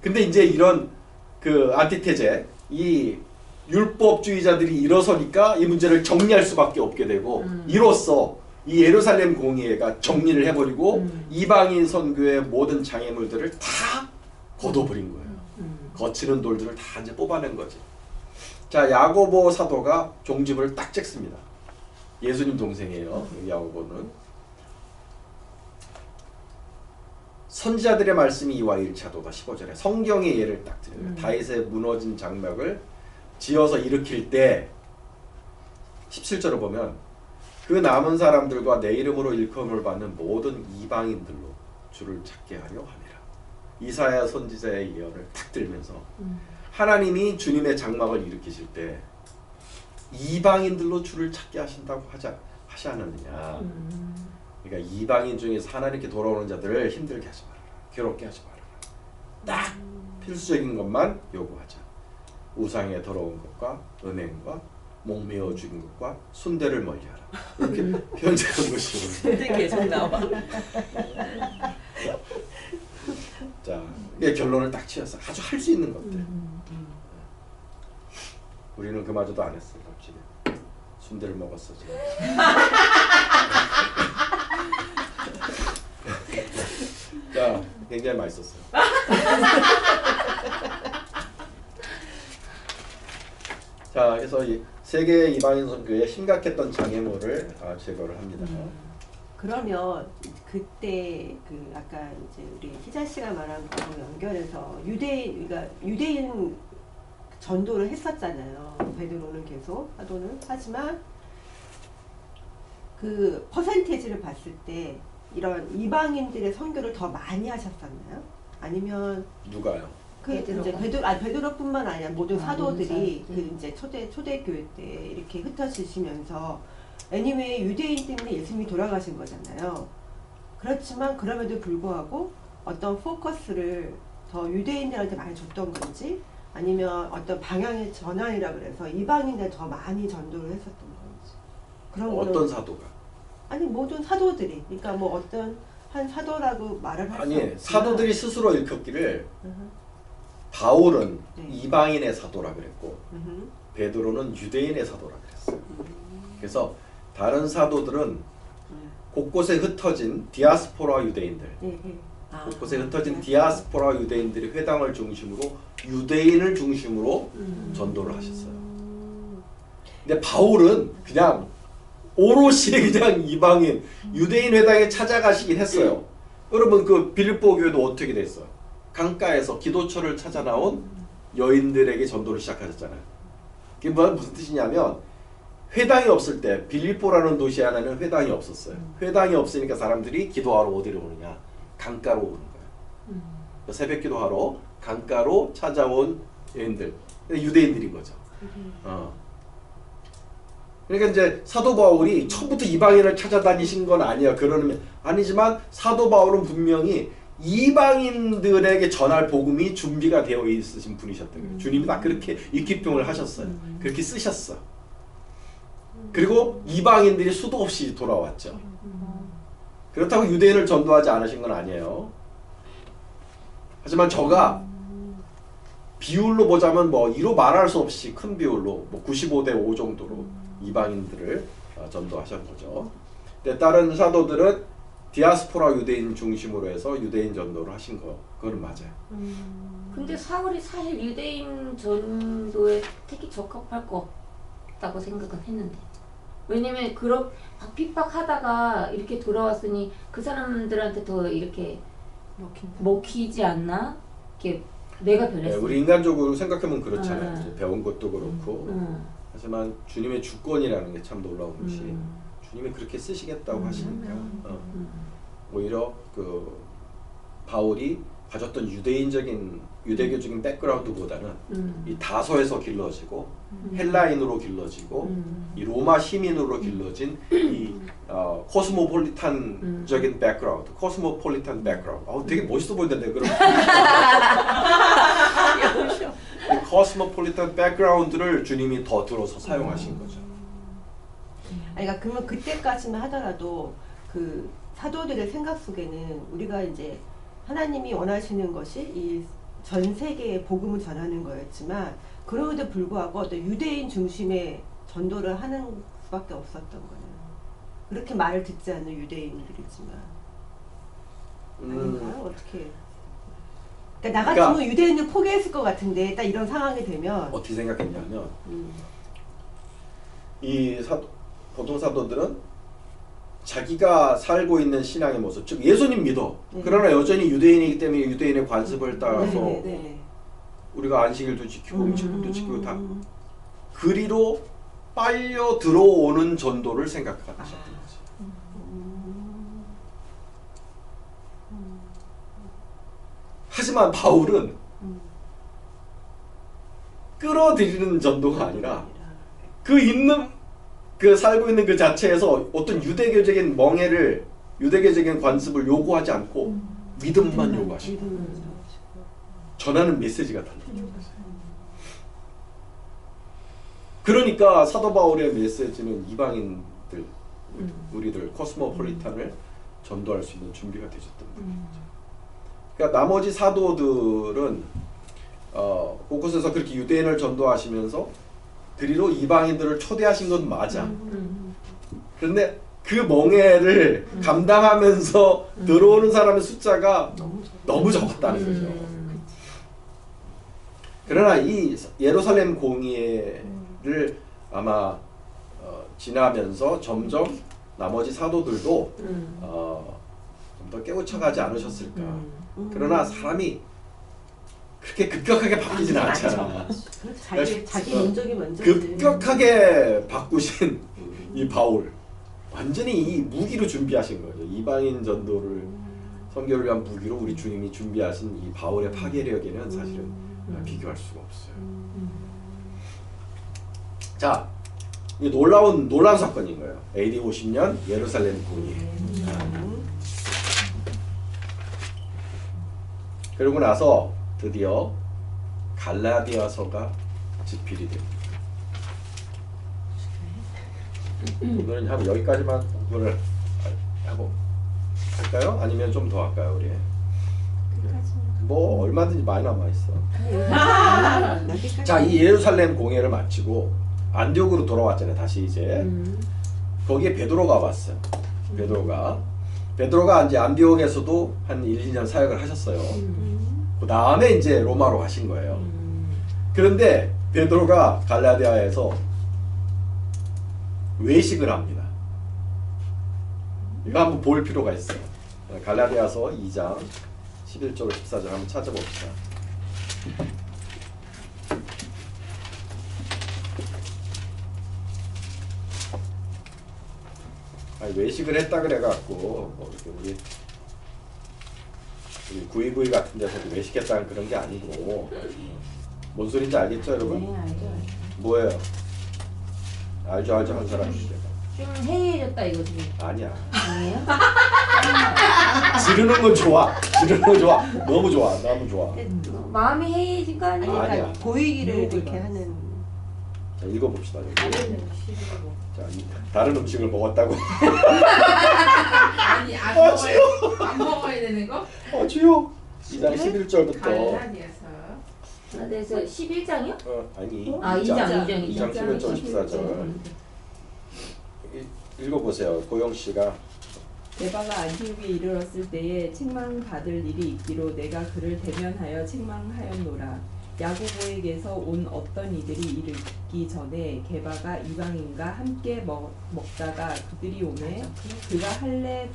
근데 이제 이런 그 안티테제, 이 율법주의자들이 일어서니까 이 문제를 정리할 수밖에 없게 되고, 이로써 이 예루살렘 공의회가 정리를 해버리고 이방인 선교의 모든 장애물들을 다 걷어버린 거예요. 거치는 돌들을 다 이제 뽑아낸 거지. 자, 야고보 사도가 종지부를 딱 찍습니다. 예수님 동생이에요. 야고보는. 선지자들의 말씀이 이와 일치하도다. 15절에 성경의 예를 딱 드려요. 다윗의 무너진 장막을 지어서 일으킬 때 17절을 보면 그 남은 사람들과 내 이름으로 일컬음을 받는 모든 이방인들로 주를 찾게 하려 함이라. 이사야 선지자의 예언을 딱 들면서 하나님이 주님의 장막을 일으키실 때 이방인들로 주를 찾게 하신다고 하지 않았느냐. 그러니까 이방인 중에서 하나님께 돌아오는 자들을 힘들게 하지 말아라. 괴롭게 하지 말아라. 딱 필수적인 것만 요구하자. 우상에 더러운 것과 음행과 목매어 죽인 것과 순대를 멀리하라. 이렇게 편지한 것이고. 근데 계속 나와. 자, 이게 결론을 딱 지었어. 아주 할 수 있는 것들. 우리는 그마저도 안 했어. 갑자기 순대를 먹었어. 자, 굉장히 맛있었어요. 자, 그래서 이 세계 이방인 선교에 심각했던 장애물을 제거를 합니다. 그러면 그때 그 아까 이제 우리 희자 씨가 말한 거하고 연결해서 유대인 전도를 했었잖아요. 베드로는 계속, 사도는. 하지만 그 퍼센테이지를 봤을 때 이런 이방인들의 선교를 더 많이 하셨었나요? 아니면 누가요? 그 베드로가? 이제 베드로뿐만 아니라 모든 사도들이 모든 그 이제 초대교회 때 이렇게 흩어지시면서 애니웨이 유대인 때문에 예수님이 돌아가신 거잖아요. 그렇지만 그럼에도 불구하고 어떤 포커스를 더 유대인들한테 많이 줬던 건지, 아니면 어떤 방향의 전환이라 그래서 이방인들 더 많이 전도를 했었던 건지. 그런 거는 어떤 사도가? 아니 모든 사도들이, 그러니까 뭐 어떤 한 사도라고 말을 할 수 없지만 아니, 사도들이 스스로 일컫기를 바울은 네. 이방인의 사도라 그랬고 음흠. 베드로는 유대인의 사도라 그랬어요. 그래서 다른 사도들은 곳곳에 흩어진 디아스포라 유대인들, 예, 예. 곳곳에 흩어진 디아스포라 유대인들이 회당을 중심으로 유대인을 중심으로 전도를 하셨어요. 근데 바울은 그냥 오롯이 그냥 이방인 유대인 회당에 찾아가시긴 했어요. 여러분 그 빌립보 교회도 어떻게 됐어요? 강가에서 기도처를 찾아 나온 여인들에게 전도를 시작하셨잖아요. 그게 무슨 뜻이냐면, 회당이 없을 때 빌립보라는 도시 안에는 회당이 없었어요. 회당이 없으니까 사람들이 기도하러 어디로 오느냐? 강가로 오는 거예요. 새벽 기도하러 강가로 찾아온 여인들, 유대인들인 거죠. 그러니까 이제 사도 바울이 처음부터 이방인을 찾아다니신 건 아니에요. 그러면 아니지만 사도 바울은 분명히 이방인들에게 전할 복음이 준비가 되어 있으신 분이셨던 거예요. 주님이 다 그렇게 이기병을 하셨어요. 그렇게 쓰셨어. 그리고 이방인들이 수도 없이 돌아왔죠. 그렇다고 유대인을 전도하지 않으신 건 아니에요. 하지만 저가 비율로 보자면 뭐 이로 말할 수 없이 큰 비율로 뭐 95대 5 정도로 이방인들을 전도하신 거죠. 근데 다른 사도들은 디아스포라 유대인 중심으로 해서 유대인 전도를 하신 거, 그거는 맞아요. 근데 사울이 사실 유대인 전도에 특히 적합할 것 없다고 생각은 했는데, 왜냐면 그런 핍박하다가 이렇게 돌아왔으니 그 사람들한테 더 이렇게 먹히지 않나? 이렇게 내가 네, 변했어. 우리 인간적으로 생각하면 그렇잖아요. 아. 이제 배운 것도 그렇고. 하지만 주님의 주권이라는 게 참 놀라운 것이 주님이 그렇게 쓰시겠다고 하시니까 오히려 그 바울이 가졌던 유대교적인 백그라운드보다는 이 다소에서 길러지고 헬라인으로 길러지고 이 로마 시민으로 길러진 이 코스모폴리탄적인 백그라운드, 코스모폴리탄 백그라운드. 되게 멋있어 보이는데 그럼 이 코스모폴리탄 백그라운드를 주님이 더 들어서 사용하신 거죠. 아니, 그러니까 그러면 그때까지만 하더라도 그 사도들의 생각 속에는 우리가 이제 하나님이 원하시는 것이 이 전 세계에 복음을 전하는 거였지만 그럼에도 불구하고 어떤 유대인 중심의 전도를 하는 수밖에 없었던 거예요. 그렇게 말을 듣지 않는 유대인들이지만 아닌가요? 어떻게? 그러니까 나 같으면 유대인을 포기했을 것 같은데 딱 이런 상황이 되면 어떻게 생각했냐면 이 보통 사도들은 자기가 살고 있는 신앙의 모습, 즉 예수님 믿어. 그러나 여전히 유대인이기 때문에 유대인의 관습을 따라서 우리가 안식일도 지키고 음식도 지키고 다 그리로 빨려 들어오는 전도를 생각하셨던 거지. 하지만 바울은 끌어들이는 전도가 아니라 그 살고 있는 그 자체에서 어떤 유대교적인 유대교적인 관습을 요구하지 않고 믿음만 요구하시고 전하는 메시지가 달라진 거예요. 그러니까 사도 바울의 메시지는 이방인들, 우리들 코스모폴리탄을 전도할 수 있는 준비가 되셨던 거죠. 그러니까 나머지 사도들은 곳곳에서 그렇게 유대인을 전도하시면서 그리로 이방인들을 초대하신 건 맞아. 그런데 그 멍해를 감당하면서 들어오는 사람의 숫자가 너무 적었다는 거죠. 그러나 이 예루살렘 공의를 아마 지나면서 점점 나머지 사도들도 좀 더 깨우쳐가지 않으셨을까. 그러나 사람이 그렇게 급격하게 바뀌진 않잖아. 자기 민족이 먼저지. 급격하게 바꾸신 이 바울, 완전히 이 무기로 준비하신 거죠. 이방인 전도를 선교를 위한 무기로 우리 주님이 준비하신 이 바울의 파괴력에는 사실은 비교할 수가 없어요. 자, 이 놀라운 사건인 거예요. AD 50년 예루살렘 공의. 그러고 나서 드디어 갈라디아서가 집필이 됩니다. 오늘은 한 여기까지만 공부를 하고 할까요? 아니면 좀 더 할까요, 우리? 뭐 얼마든지 많이 남아 있어. 자, 이 예루살렘 공회를 마치고 안디옥으로 돌아왔잖아요. 다시 이제 거기에 베드로가 왔어요. 베드로가 이제 안디옥에서도 한 1, 2년 사역을 하셨어요. 그 다음에 이제 로마로 가신 거예요. 그런데 베드로가 갈라디아에서 외식을 합니다. 이거 한번 볼 필요가 있어요. 갈라디아서 2장 11절 14절 한번 찾아봅시다. 아니, 외식을 했다 그래갖고 뭐 이렇게 우리 구이구이 같은 데서도 외식했다는 그런 게 아니고 뭔 소린지 알겠죠, 여러분? 네, 알죠. 뭐예요? 알죠 한 사람인데. 좀 해이해졌다 이거지. 아니야. 아니에요? 지르는 건 좋아. 너무 좋아. 마음이 해이해진 거 아니, 아니에요? 그러니까 아니야. 보이기를 이렇게 하는. 자, 읽어봅시다. 자, 다른 음식을 먹었다고. 아니 안 먹어야 되는 거? 주요. 2장 11절부터. 갈라디아서. 그래서 11장이요? 아니. 아 2장 2장 11절 14절. 읽어보세요. 고영 씨가. 게바가 안티옥에 이르렀을 때에 책망받을 일이 있기로 내가 그를 대면하여 책망하였노라. 야고보에게서 온 어떤 이들이 이르기 전에 게바가 이방인과 함께 먹다가 그들이 오매 그가 할례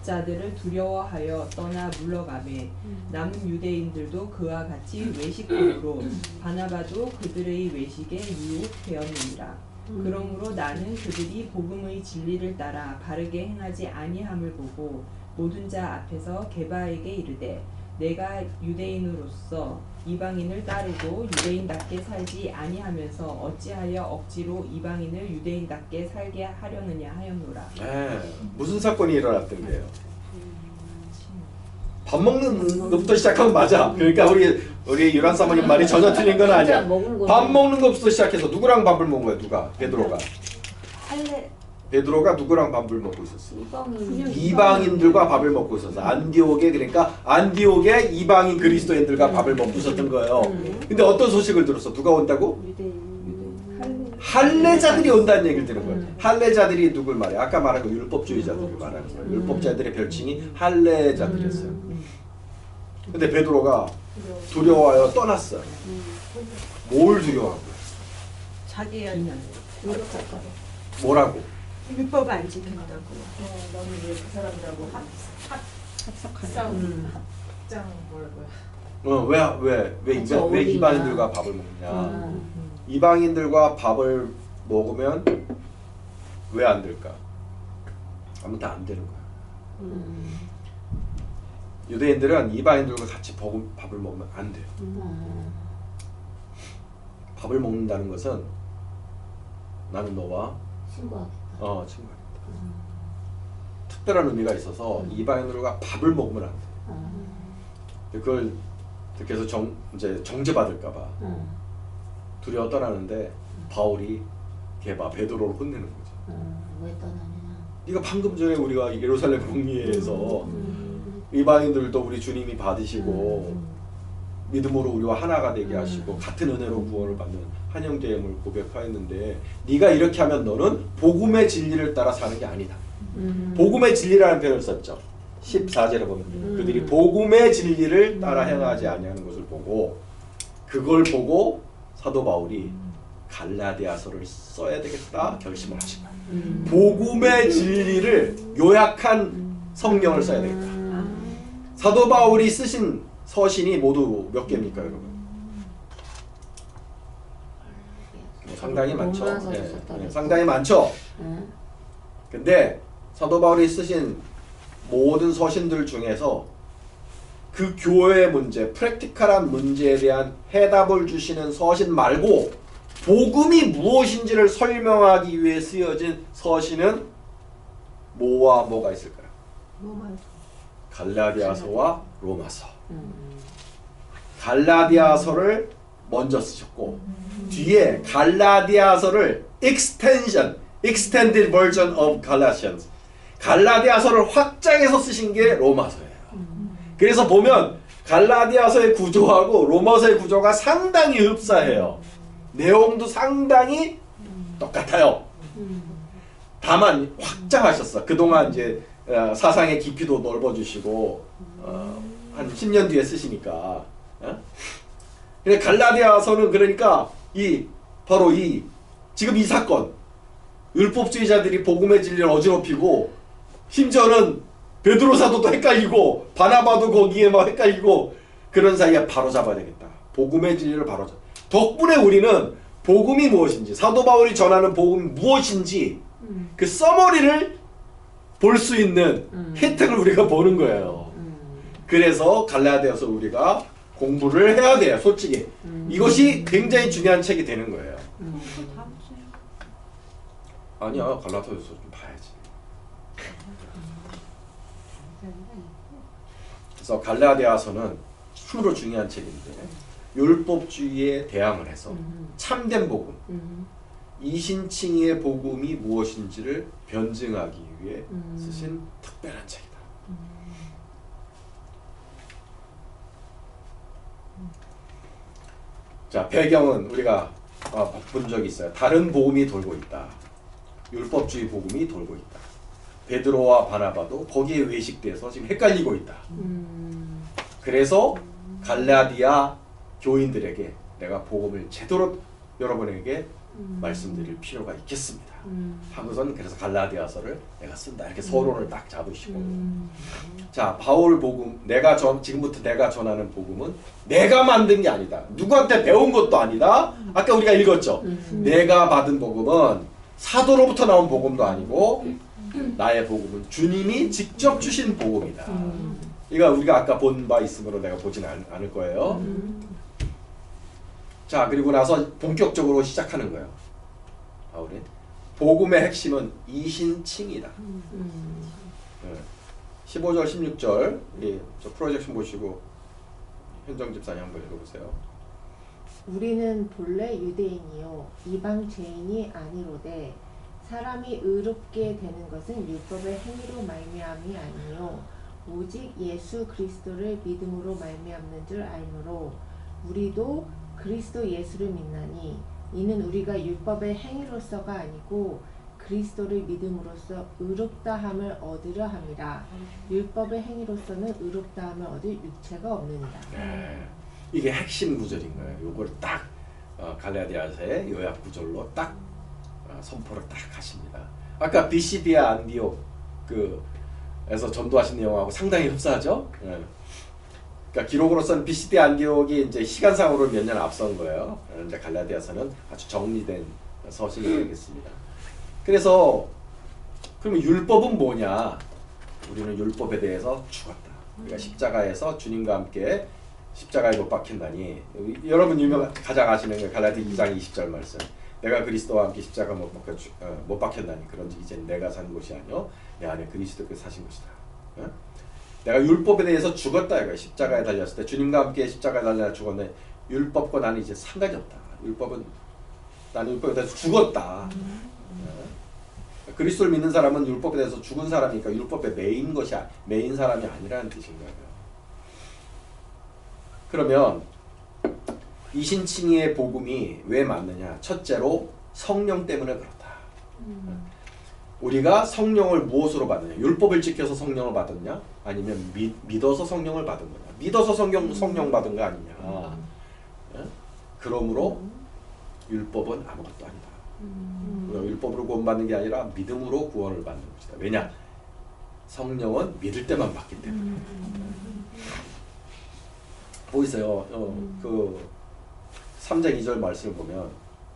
자들을 두려워하여 떠나 물러가매 남은 유대인들도 그와 같이 외식함으로 바나바도 그들의 외식에 유혹되었느니라. 그러므로 나는 그들이 복음의 진리를 따라 바르게 행하지 아니함을 보고 모든 자 앞에서 게바에게 이르되 내가 유대인으로서 이방인을 따르고 유대인답게 살지 아니하면서 어찌하여 억지로 이방인을 유대인답게 살게 하려느냐 하였노라. 네, 무슨 사건이 일어났던 거예요? 밥 먹는 것부터 시작하면 맞아. 그러니까 우리 유란 사모님 말이 전혀 틀린 건 아니야. 밥 먹는 것부터 시작해서 누구랑 밥을 먹은 거야? 누가? 베드로가. 할례 베드로가 누구랑 밥을 먹고 있었어? 이방인. 이방인들과 밥을 먹고 있었어. 안디옥에, 그러니까 안디옥에 이방인 그리스도인들과 밥을 먹고 있었던 거예요. 근데 어떤 소식을 들었어? 누가 온다고? 할례자들이 온다는 얘기를 들은 거예요. 할례자들이 누굴 말해? 아까 말한 거 율법주의자들을 말하는 거예요. 율법자들의 별칭이 할례자들이었어요. 근데 베드로가 두려워하여 떠났어요. 뭘 두려워한 거야? 자기야 뭐라고? 율법 안 지킨다고. 너는 왜 그 사람들하고 합작하냐? 합장 뭐야? 왜 이방인들과 밥을 먹냐? 이방인들과 밥을 먹으면 왜 안 될까? 아무튼 안 되는 거야. 유대인들은 이방인들과 같이 밥을 먹으면 안 돼요. 밥을 먹는다는 것은 나는 너와 신고하겠다. 친구하겠다. 특별한 의미가 있어서 이방인들과 밥을 먹으면 안 돼. 그걸 그래서 이제 정죄받을까봐 두려워 떠나는데 바울이 베드로를 혼내는 거죠. 왜 떠나느냐? 네가 방금 전에 우리가 예루살렘 공의회에서 이방인들도 우리 주님이 받으시고 믿음으로 우리와 하나가 되게 하시고 같은 은혜로 구원을 받는 한 형제임을 고백하였는데 네가 이렇게 하면 너는 복음의 진리를 따라 사는 게 아니다. 복음의 진리라는 표현을 썼죠. 14절에 보면 그들이 복음의 진리를 따라 행하지 아니하는 것을 보고 그걸 보고 사도 바울이 갈라디아서를 써야 되겠다 결심을 하신 거예요. 복음의 진리를 요약한 성경을 써야 되겠다. 사도 바울이 쓰신 서신이 모두 몇 개입니까, 여러분? 상당히 많죠. 상당히 많죠. 근데 사도 바울이 쓰신 모든 서신들 중에서 그 교회의 문제, 프랙티컬한 문제에 대한 해답을 주시는 서신 말고 복음이 무엇인지를 설명하기 위해 쓰여진 서신은 뭐와 뭐가 있을까요? 갈라디아서와 로마서. 갈라디아서를 먼저 쓰셨고 뒤에 갈라디아서를 extended version of Galatians, 갈라디아서를 확장해서 쓰신 게 로마서예요. 그래서 보면 갈라디아서의 구조하고 로마서의 구조가 상당히 흡사해요. 내용도 상당히 똑같아요. 다만 확장하셨어. 그동안 이제 사상의 깊이도 넓어주시고 한 10년 뒤에 쓰시니까. 갈라디아서는 그러니까 바로 지금 이 사건, 율법주의자들이 복음의 진리를 어지럽히고 심지어는 베드로 사도도 헷갈리고 바나바도 거기에 막 헷갈리고 그런 사이에 바로잡아야 되겠다. 복음의 진리를 바로잡아. 덕분에 우리는 복음이 무엇인지, 사도 바울이 전하는 복음이 무엇인지 그 서머리를 볼 수 있는 혜택을 우리가 보는 거예요. 그래서 갈라디아서 우리가 공부를 해야 돼요. 솔직히 이것이 굉장히 중요한 책이 되는 거예요. 아니야, 갈라디아서 좀 봐야지. 그래서 갈라디아서는 참으로 중요한 책인데 율법주의에 대항을 해서 참된 복음, 이신칭의 복음이 무엇인지를 변증하기 위해 쓰신 특별한 책이다. 자, 배경은 우리가 본 적이 있어요. 다른 복음이 돌고 있다. 율법주의 복음이 돌고 있다. 베드로와 바나바도 거기에 외식돼서 지금 헷갈리고 있다. 그래서 갈라디아 교인들에게 내가 복음을 제대로 여러분에게 말씀드릴 필요가 있겠습니다. 하고선 그래서 갈라디아서를 내가 쓴다 이렇게 서론을 딱 잡으시고 자 바울 복음 지금부터 내가 전하는 복음은 내가 만든 게 아니다. 누구한테 배운 것도 아니다. 아까 우리가 읽었죠. 내가 받은 복음은 사도로부터 나온 복음도 아니고 나의 복음은 주님이 직접 주신 복음이다. 이거 우리가 아까 본 바 있으므로 내가 보진 않을 거예요. 자 그리고 나서 본격적으로 시작하는 거예요. 바울이 복음의 핵심은 이신칭이다. 15절 16절 우리 저 프로젝션 보시고 현정 집사님 한번 읽어보세요. 우리는 본래 유대인이요 이방 죄인이 아니로되 사람이 의롭게 되는 것은 율법의 행위로 말미암이 아니요 오직 예수 그리스도를 믿음으로 말미암는 줄 알므로 우리도 그리스도 예수를 믿나니 이는 우리가 율법의 행위로서가 아니고 그리스도를 믿음으로써 의롭다함을 얻으려 함이라. 율법의 행위로서는 의롭다함을 얻을 육체가 없느니라. 네, 이게 핵심 구절인 거예요. 요걸 딱 갈라디아서의 요약 구절로 딱 선포를 딱 하십니다. 아까 비시디아 안디옥 에서 전도하신 내용하고 상당히 흡사하죠. 그러니까 기록으로서는 비시디아 안디옥이 이제 시간상으로 몇 년 앞선 거예요. 그런데 갈라디아서는 아주 정리된 서신이 되겠습니다. 그래서 그러면 율법은 뭐냐? 우리는 율법에 대해서 죽었다. 우리가 십자가에서 주님과 함께 십자가에 못 박힌다니. 여러분 가장 아시는 게 갈라디 2장 20절 말씀. 내가 그리스도와 함께 십자가 못 박혔나니 그런즉 이제는 내가 사는 것이 아니요 내 안에 그리스도께서 사신 것이다. 내가 율법에 대해서 죽었다. 이거 십자가에 달렸을 때 주님과 함께 십자가에 달려 죽었는데 율법과 나는 이제 상관이 없다. 나는 율법에 대해서 죽었다. 그리스도를 믿는 사람은 율법에 대해서 죽은 사람이니까 율법에 매인 사람이 아니라는 뜻인 거예요. 그러면 이신칭의의 복음이 왜 맞느냐? 첫째로 성령 때문에 그렇다. 우리가 성령을 무엇으로 받느냐? 율법을 지켜서 성령을 받았냐? 아니면 믿어서 성령을 받은 거냐? 믿어서 성령 받은 거 아니냐? 그러므로 율법은 아무것도 아니다. 율법으로 구원받는 게 아니라 믿음으로 구원을 받는 것이다. 왜냐? 성령은 믿을 때만 받기 때문에. 보이세요? 그 3장 2절 말씀을 보면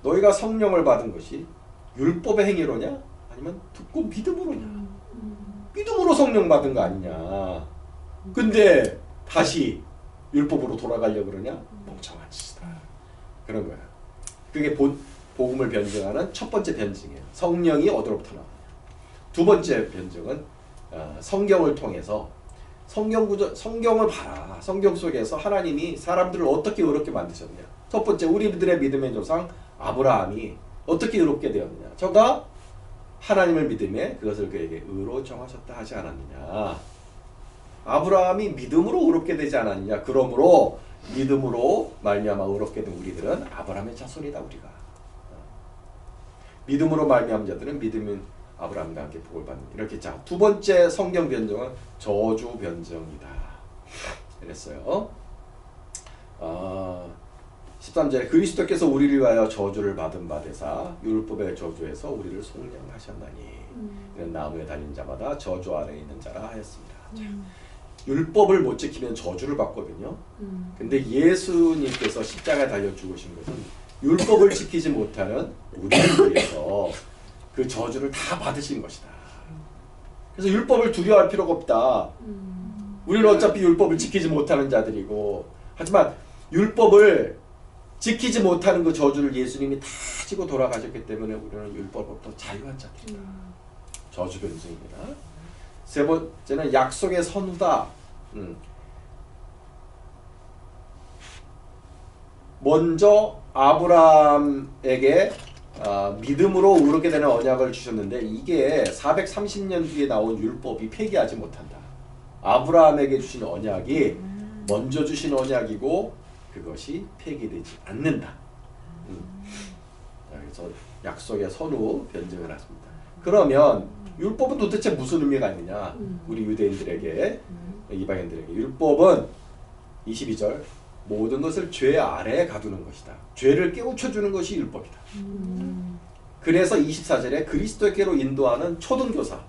너희가 성령을 받은 것이 율법의 행위로냐? 아니면 듣고 믿음으로냐? 믿음으로 성령 받은 거 아니냐? 근데 다시 율법으로 돌아가려고 그러냐? 멍청한 짓이다. 그런 거야. 그게 복음을 변증하는 첫 번째 변증이에요. 성령이 어디로부터 나오냐? 두 번째 변증은 성경을 통해서 성경을 봐라. 성경 속에서 하나님이 사람들을 어떻게 의롭게 만드셨냐? 첫 번째 우리들의 믿음의 조상 아브라함이 어떻게 의롭게 되었느냐? 저가 하나님을 믿음에 그것을 그에게 의로 정하셨다 하지 않았느냐? 아브라함이 믿음으로 의롭게 되지 않았느냐? 그러므로 믿음으로 말미암아 의롭게 된 우리들은 아브라함의 자손이다. 우리가 믿음으로 말미암은 자들은 믿음인 아브라함과 함께 복을 받는. 이렇게 자, 두 번째 성경 변증은 저주 변증이다. 그랬어요. 13절에 그리스도께서 우리를 위하여 저주를 받은 바 되사 율법의 저주에서 우리를 속량하셨나니 이는 나무에 달린 자마다 저주 아래에 있는 자라 하였습니다. 자, 율법을 못 지키면 저주를 받거든요. 근데 예수님께서 십자가에 달려 죽으신 것은 율법을 지키지 못하는 우리를 위해서 그 저주를 다 받으신 것이다. 그래서 율법을 두려워할 필요가 없다. 우리는 어차피 율법을 지키지 못하는 자들이고, 하지만 율법을 지키지 못하는 그 저주를 예수님이 다 지고 돌아가셨기 때문에 우리는 율법으로부터 자유한 자들이다. 저주 변증입니다. 세 번째는 약속의 선후다. 먼저 아브라함에게 믿음으로 의롭게 되는 언약을 주셨는데 이게 430년 뒤에 나온 율법이 폐기하지 못한다. 아브라함에게 주신 언약이 먼저 주신 언약이고 그것이 폐기되지 않는다. 그래서 약속의 선후 변증을 하십니다. 그러면 율법은 도대체 무슨 의미가 있느냐? 우리 유대인들에게, 이방인들에게 율법은 22절 모든 것을 죄 아래에 가두는 것이다. 죄를 깨우쳐주는 것이 율법이다. 그래서 24절에 그리스도께로 인도하는 초등교사,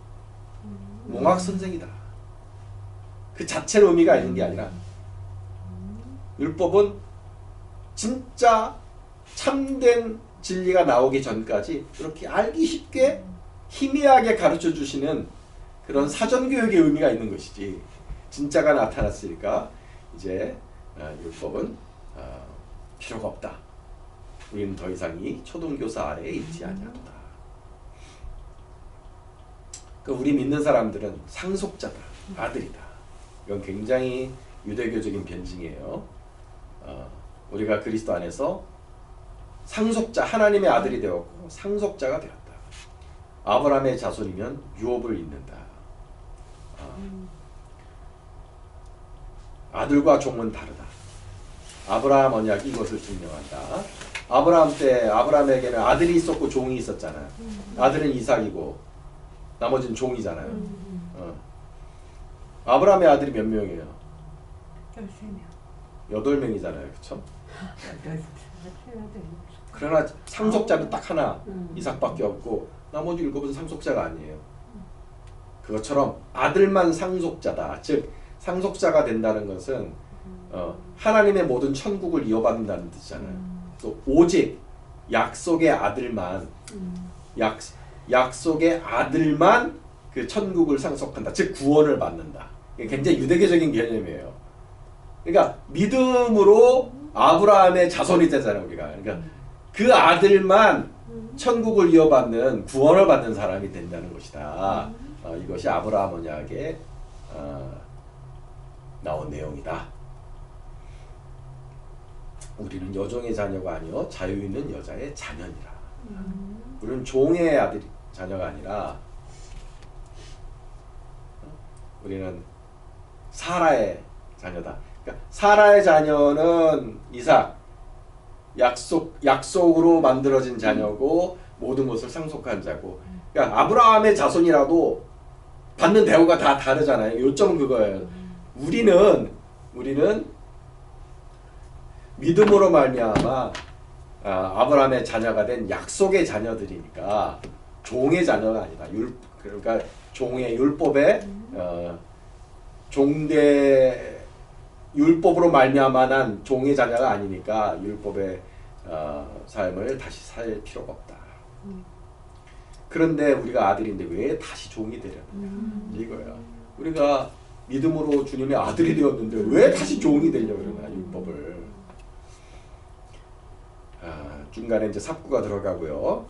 몽학 선생이다. 그 자체로 의미가 있는 게 아니라 율법은 진짜 참된 진리가 나오기 전까지 이렇게 알기 쉽게 희미하게 가르쳐 주시는 그런 사전교육의 의미가 있는 것이지, 진짜가 나타났으니까 이제 율법은 필요가 없다. 우리는 더 이상 이 초등교사 아래에 있지 아니하도다. 그러니까 우리 믿는 사람들은 상속자다, 아들이다. 이건 굉장히 유대교적인 변증이에요. 우리가 그리스도 안에서 상속자, 하나님의 아들이 되었고 상속자가 되었다. 아브라함의 자손이면 유업을 잇는다. 아들과 종은 다르다. 아브라함 언약이 이것을 증명한다. 아브라함 때 아브라함에게는 아들이 있었고 종이 있었잖아요. 아들은 이삭이고 나머지는 종이잖아요. 아브라함의 아들이 몇 명이에요? 13명. 8명이잖아요. 그쵸? 그러나 상속자는 딱 하나, 이삭밖에 없고 나머지 7은 상속자가 아니에요. 그것처럼 아들만 상속자다. 즉 상속자가 된다는 것은 하나님의 모든 천국을 이어받는다는 뜻이잖아요. 또 오직 약속의 아들만 약속의 아들만 그 천국을 상속한다. 즉 구원을 받는다. 이게 굉장히 유대교적인 개념이에요. 그러니까 믿음으로 아브라함의 자손이 되잖아요, 우리가. 그러니까 그 아들만 천국을 이어받는, 구원을 받는 사람이 된다는 것이다. 이것이 아브라함 언약에 나온 내용이다. 우리는 여종의 자녀가 아니요 자유 있는 여자의 자녀니라. 우리는 종의 아들 자녀가 아니라 우리는 사라의 자녀다. 그러니까 사라의 자녀는 이삭, 약속으로 만들어진 자녀고 모든 것을 상속한 자고. 그러니까 아브라함의 자손이라도 받는 대우가 다 다르잖아요. 요점은 그거예요. 우리는 믿음으로 말미암아 아브라함의 자녀가 된 약속의 자녀들이니까 종의 자녀가 아니다. 그러니까 종의 율법의 종대 율법으로 말미암아 난 종의 자녀가 아니니까 율법의 삶을 다시 살 필요가 없다. 그런데 우리가 아들인데 왜 다시 종이 되려느냐 이거예요. 우리가 믿음으로 주님의 아들이 되었는데 왜 다시 종이 되려고 그러나 율법을. 중간에 이제 삽구가 들어가고요.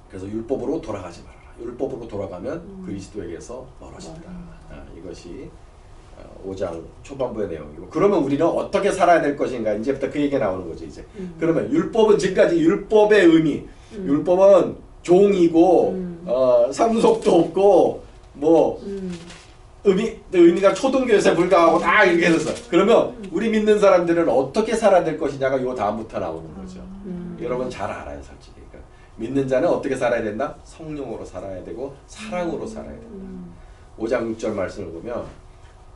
그래서 율법으로 돌아가지 말아라. 율법으로 돌아가면 그리스도에게서 멀어진다. 이것이 5장 초반부의 내용이고, 그러면 우리는 어떻게 살아야 될 것인가, 이제부터 그 얘기가 나오는 거죠. 이제 그러면 율법은 지금까지 율법의 의미, 율법은 종이고 상속도 없고 뭐 의미가 초등교사에 불과하고 다 이렇게 해서, 그러면 우리 믿는 사람들은 어떻게 살아야 될 것이냐가 요 다음부터 나오는 거죠. 여러분 잘 알아요, 솔직히. 그러니까 믿는 자는 어떻게 살아야 된다? 성령으로 살아야 되고 사랑으로 살아야 된다. 5장 6절 말씀을 보면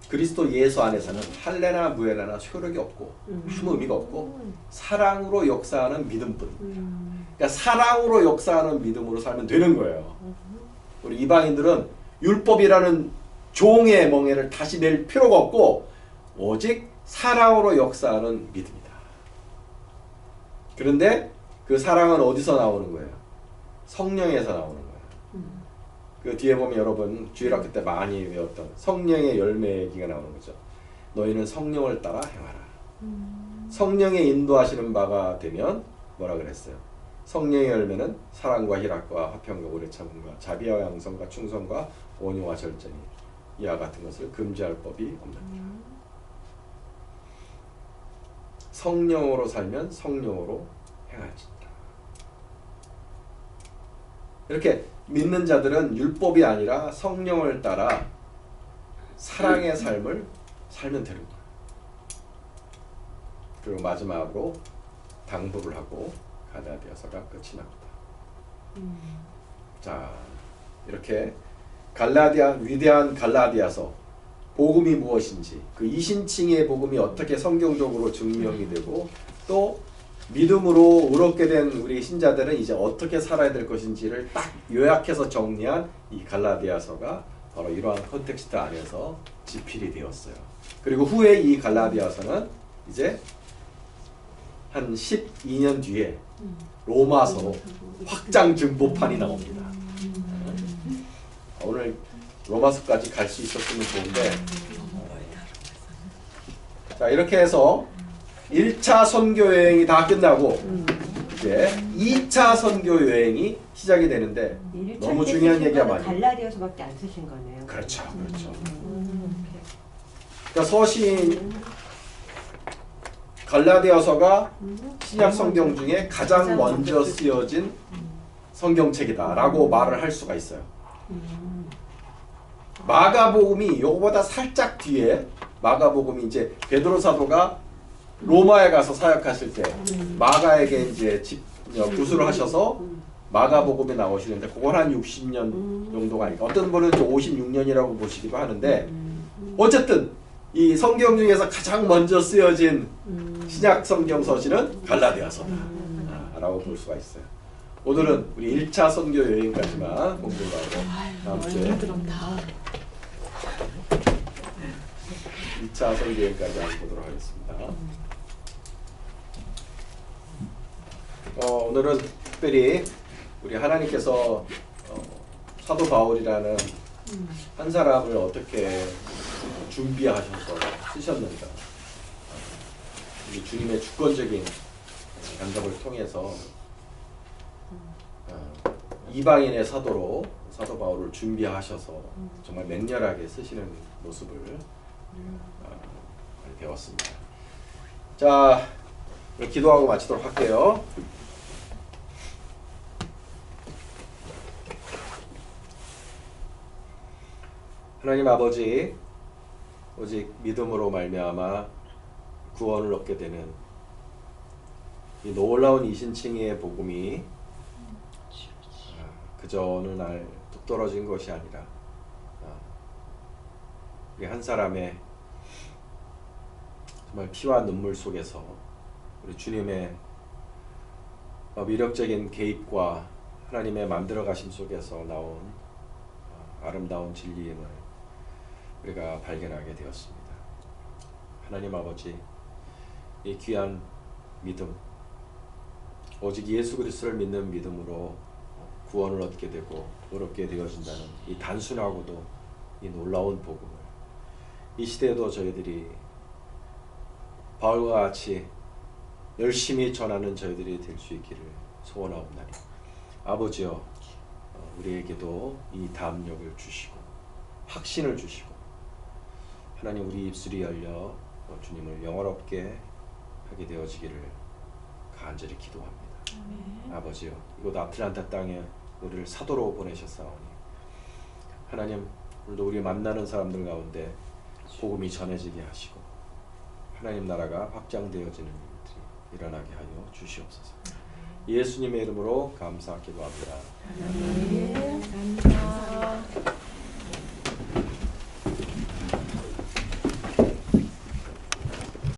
그리스도 예수 안에서는 할례나 무할례나 효력이 없고 아무 의미가 없고 사랑으로 역사하는 믿음뿐입니다. 그러니까 사랑으로 역사하는 믿음으로 살면 되는 거예요. 우리 이방인들은 율법이라는 종의 멍에를 다시 낼 필요가 없고 오직 사랑으로 역사하는 믿음이다. 그런데 그 사랑은 어디서 나오는 거예요? 성령에서 나오는 거예요. 그 뒤에 보면 여러분 주일학교 때 많이 외웠던 성령의 열매 얘기가 나오는 거죠. 너희는 성령을 따라 행하라. 성령의 인도하시는 바가 되면 뭐라 그랬어요? 성령의 열매는 사랑과 희락과 화평과 오래 참음과 자비와 양성과 충성과 온유와 절제니 이와 같은 것을 금지할 법이 없느니라. 성령으로 살면 성령으로 행할지니라. 이렇게 믿는 자들은 율법이 아니라 성령을 따라 사랑의 삶을 살면 되는 거예요. 그리고 마지막으로 당부를 하고 갈라디아서가 끝이 납니다. 자, 이렇게 위대한 갈라디아서 복음이 무엇인지, 그 이신칭의 복음이 어떻게 성경적으로 증명이 되고 또 믿음으로 의롭게 된 우리 신자들은 이제 어떻게 살아야 될 것인지를 딱 요약해서 정리한 이 갈라디아서가 바로 이러한 컨텍스트 안에서 집필이 되었어요. 그리고 후에 이 갈라디아서는 이제 한 12년 뒤에 로마서로 확장 증보판이 나옵니다. 오늘 로마서까지 갈 수 있었으면 좋은데, 자 이렇게 해서 1차 선교 여행이 다 끝나고 이제 2차 선교 여행이 시작이 되는데 너무 중요한 얘기가 많이. 갈라디아서밖에 안 쓰신 거네요. 그렇죠, 그렇죠. 그러니까 서신 갈라디아서가 신약 성경 중에 가장 먼저 쓰여진 성경책이다라고 말을 할 수가 있어요. 마가복음이 이거보다 살짝 뒤에, 마가복음이 이제 베드로 사도가 로마에 가서 사역하실 때 마가에게 이제 구술을 하셔서 마가복음에 나오시는데 그건 한 60년 정도가 아니까 어떤 분은 56년이라고 보시기도 하는데 어쨌든 이 성경 중에서 가장 먼저 쓰여진 신약 성경 서신은 갈라디아서다라고 볼 수가 있어요. 오늘은 우리 1차 선교 여행까지만 공부를 하고 다음 주에 2차 선교 여행까지 한번 보도록 하겠습니다. 오늘은 특별히 우리 하나님께서 사도 바울이라는 한 사람을 어떻게 준비하셔서 쓰셨는가, 우리 주님의 주권적인 간섭을 통해서 이방인의 사도로 사도 바울을 준비하셔서 정말 맹렬하게 쓰시는 모습을 배웠습니다. 자, 기도하고 마치도록 할게요. 하나님 아버지, 오직 믿음으로 말미암아 구원을 얻게 되는 이 놀라운 이신칭의 복음이 그저 어느 날 뚝 떨어진 것이 아니라 우리 한 사람의 정말 피와 눈물 속에서 우리 주님의 위력적인 개입과 하나님의 만들어 가심 속에서 나온 아름다운 진리임을 우리가 발견하게 되었습니다. 하나님 아버지, 이 귀한 믿음, 오직 예수 그리스도를 믿는 믿음으로 구원을 얻게 되고 의롭게 되어진다는 이 단순하고도 이 놀라운 복음을 이 시대에도 저희들이 바울과 같이 열심히 전하는 저희들이 될 수 있기를 소원하옵나니 아버지여, 우리에게도 이 담력을 주시고 확신을 주시고 하나님 우리 입술이 열려 주님을 영화롭게 하게 되어지기를 간절히 기도합니다. 아버지여, 이곳 아틀란타 땅에 우리를 사도로 보내셨사오니 하나님 오늘도 우리 만나는 사람들 가운데 복음이 전해지게 하시고 하나님 나라가 확장되어지는 일들이 일어나게 하여 주시옵소서. 예수님의 이름으로 감사하기도 합니다. 감사합니다.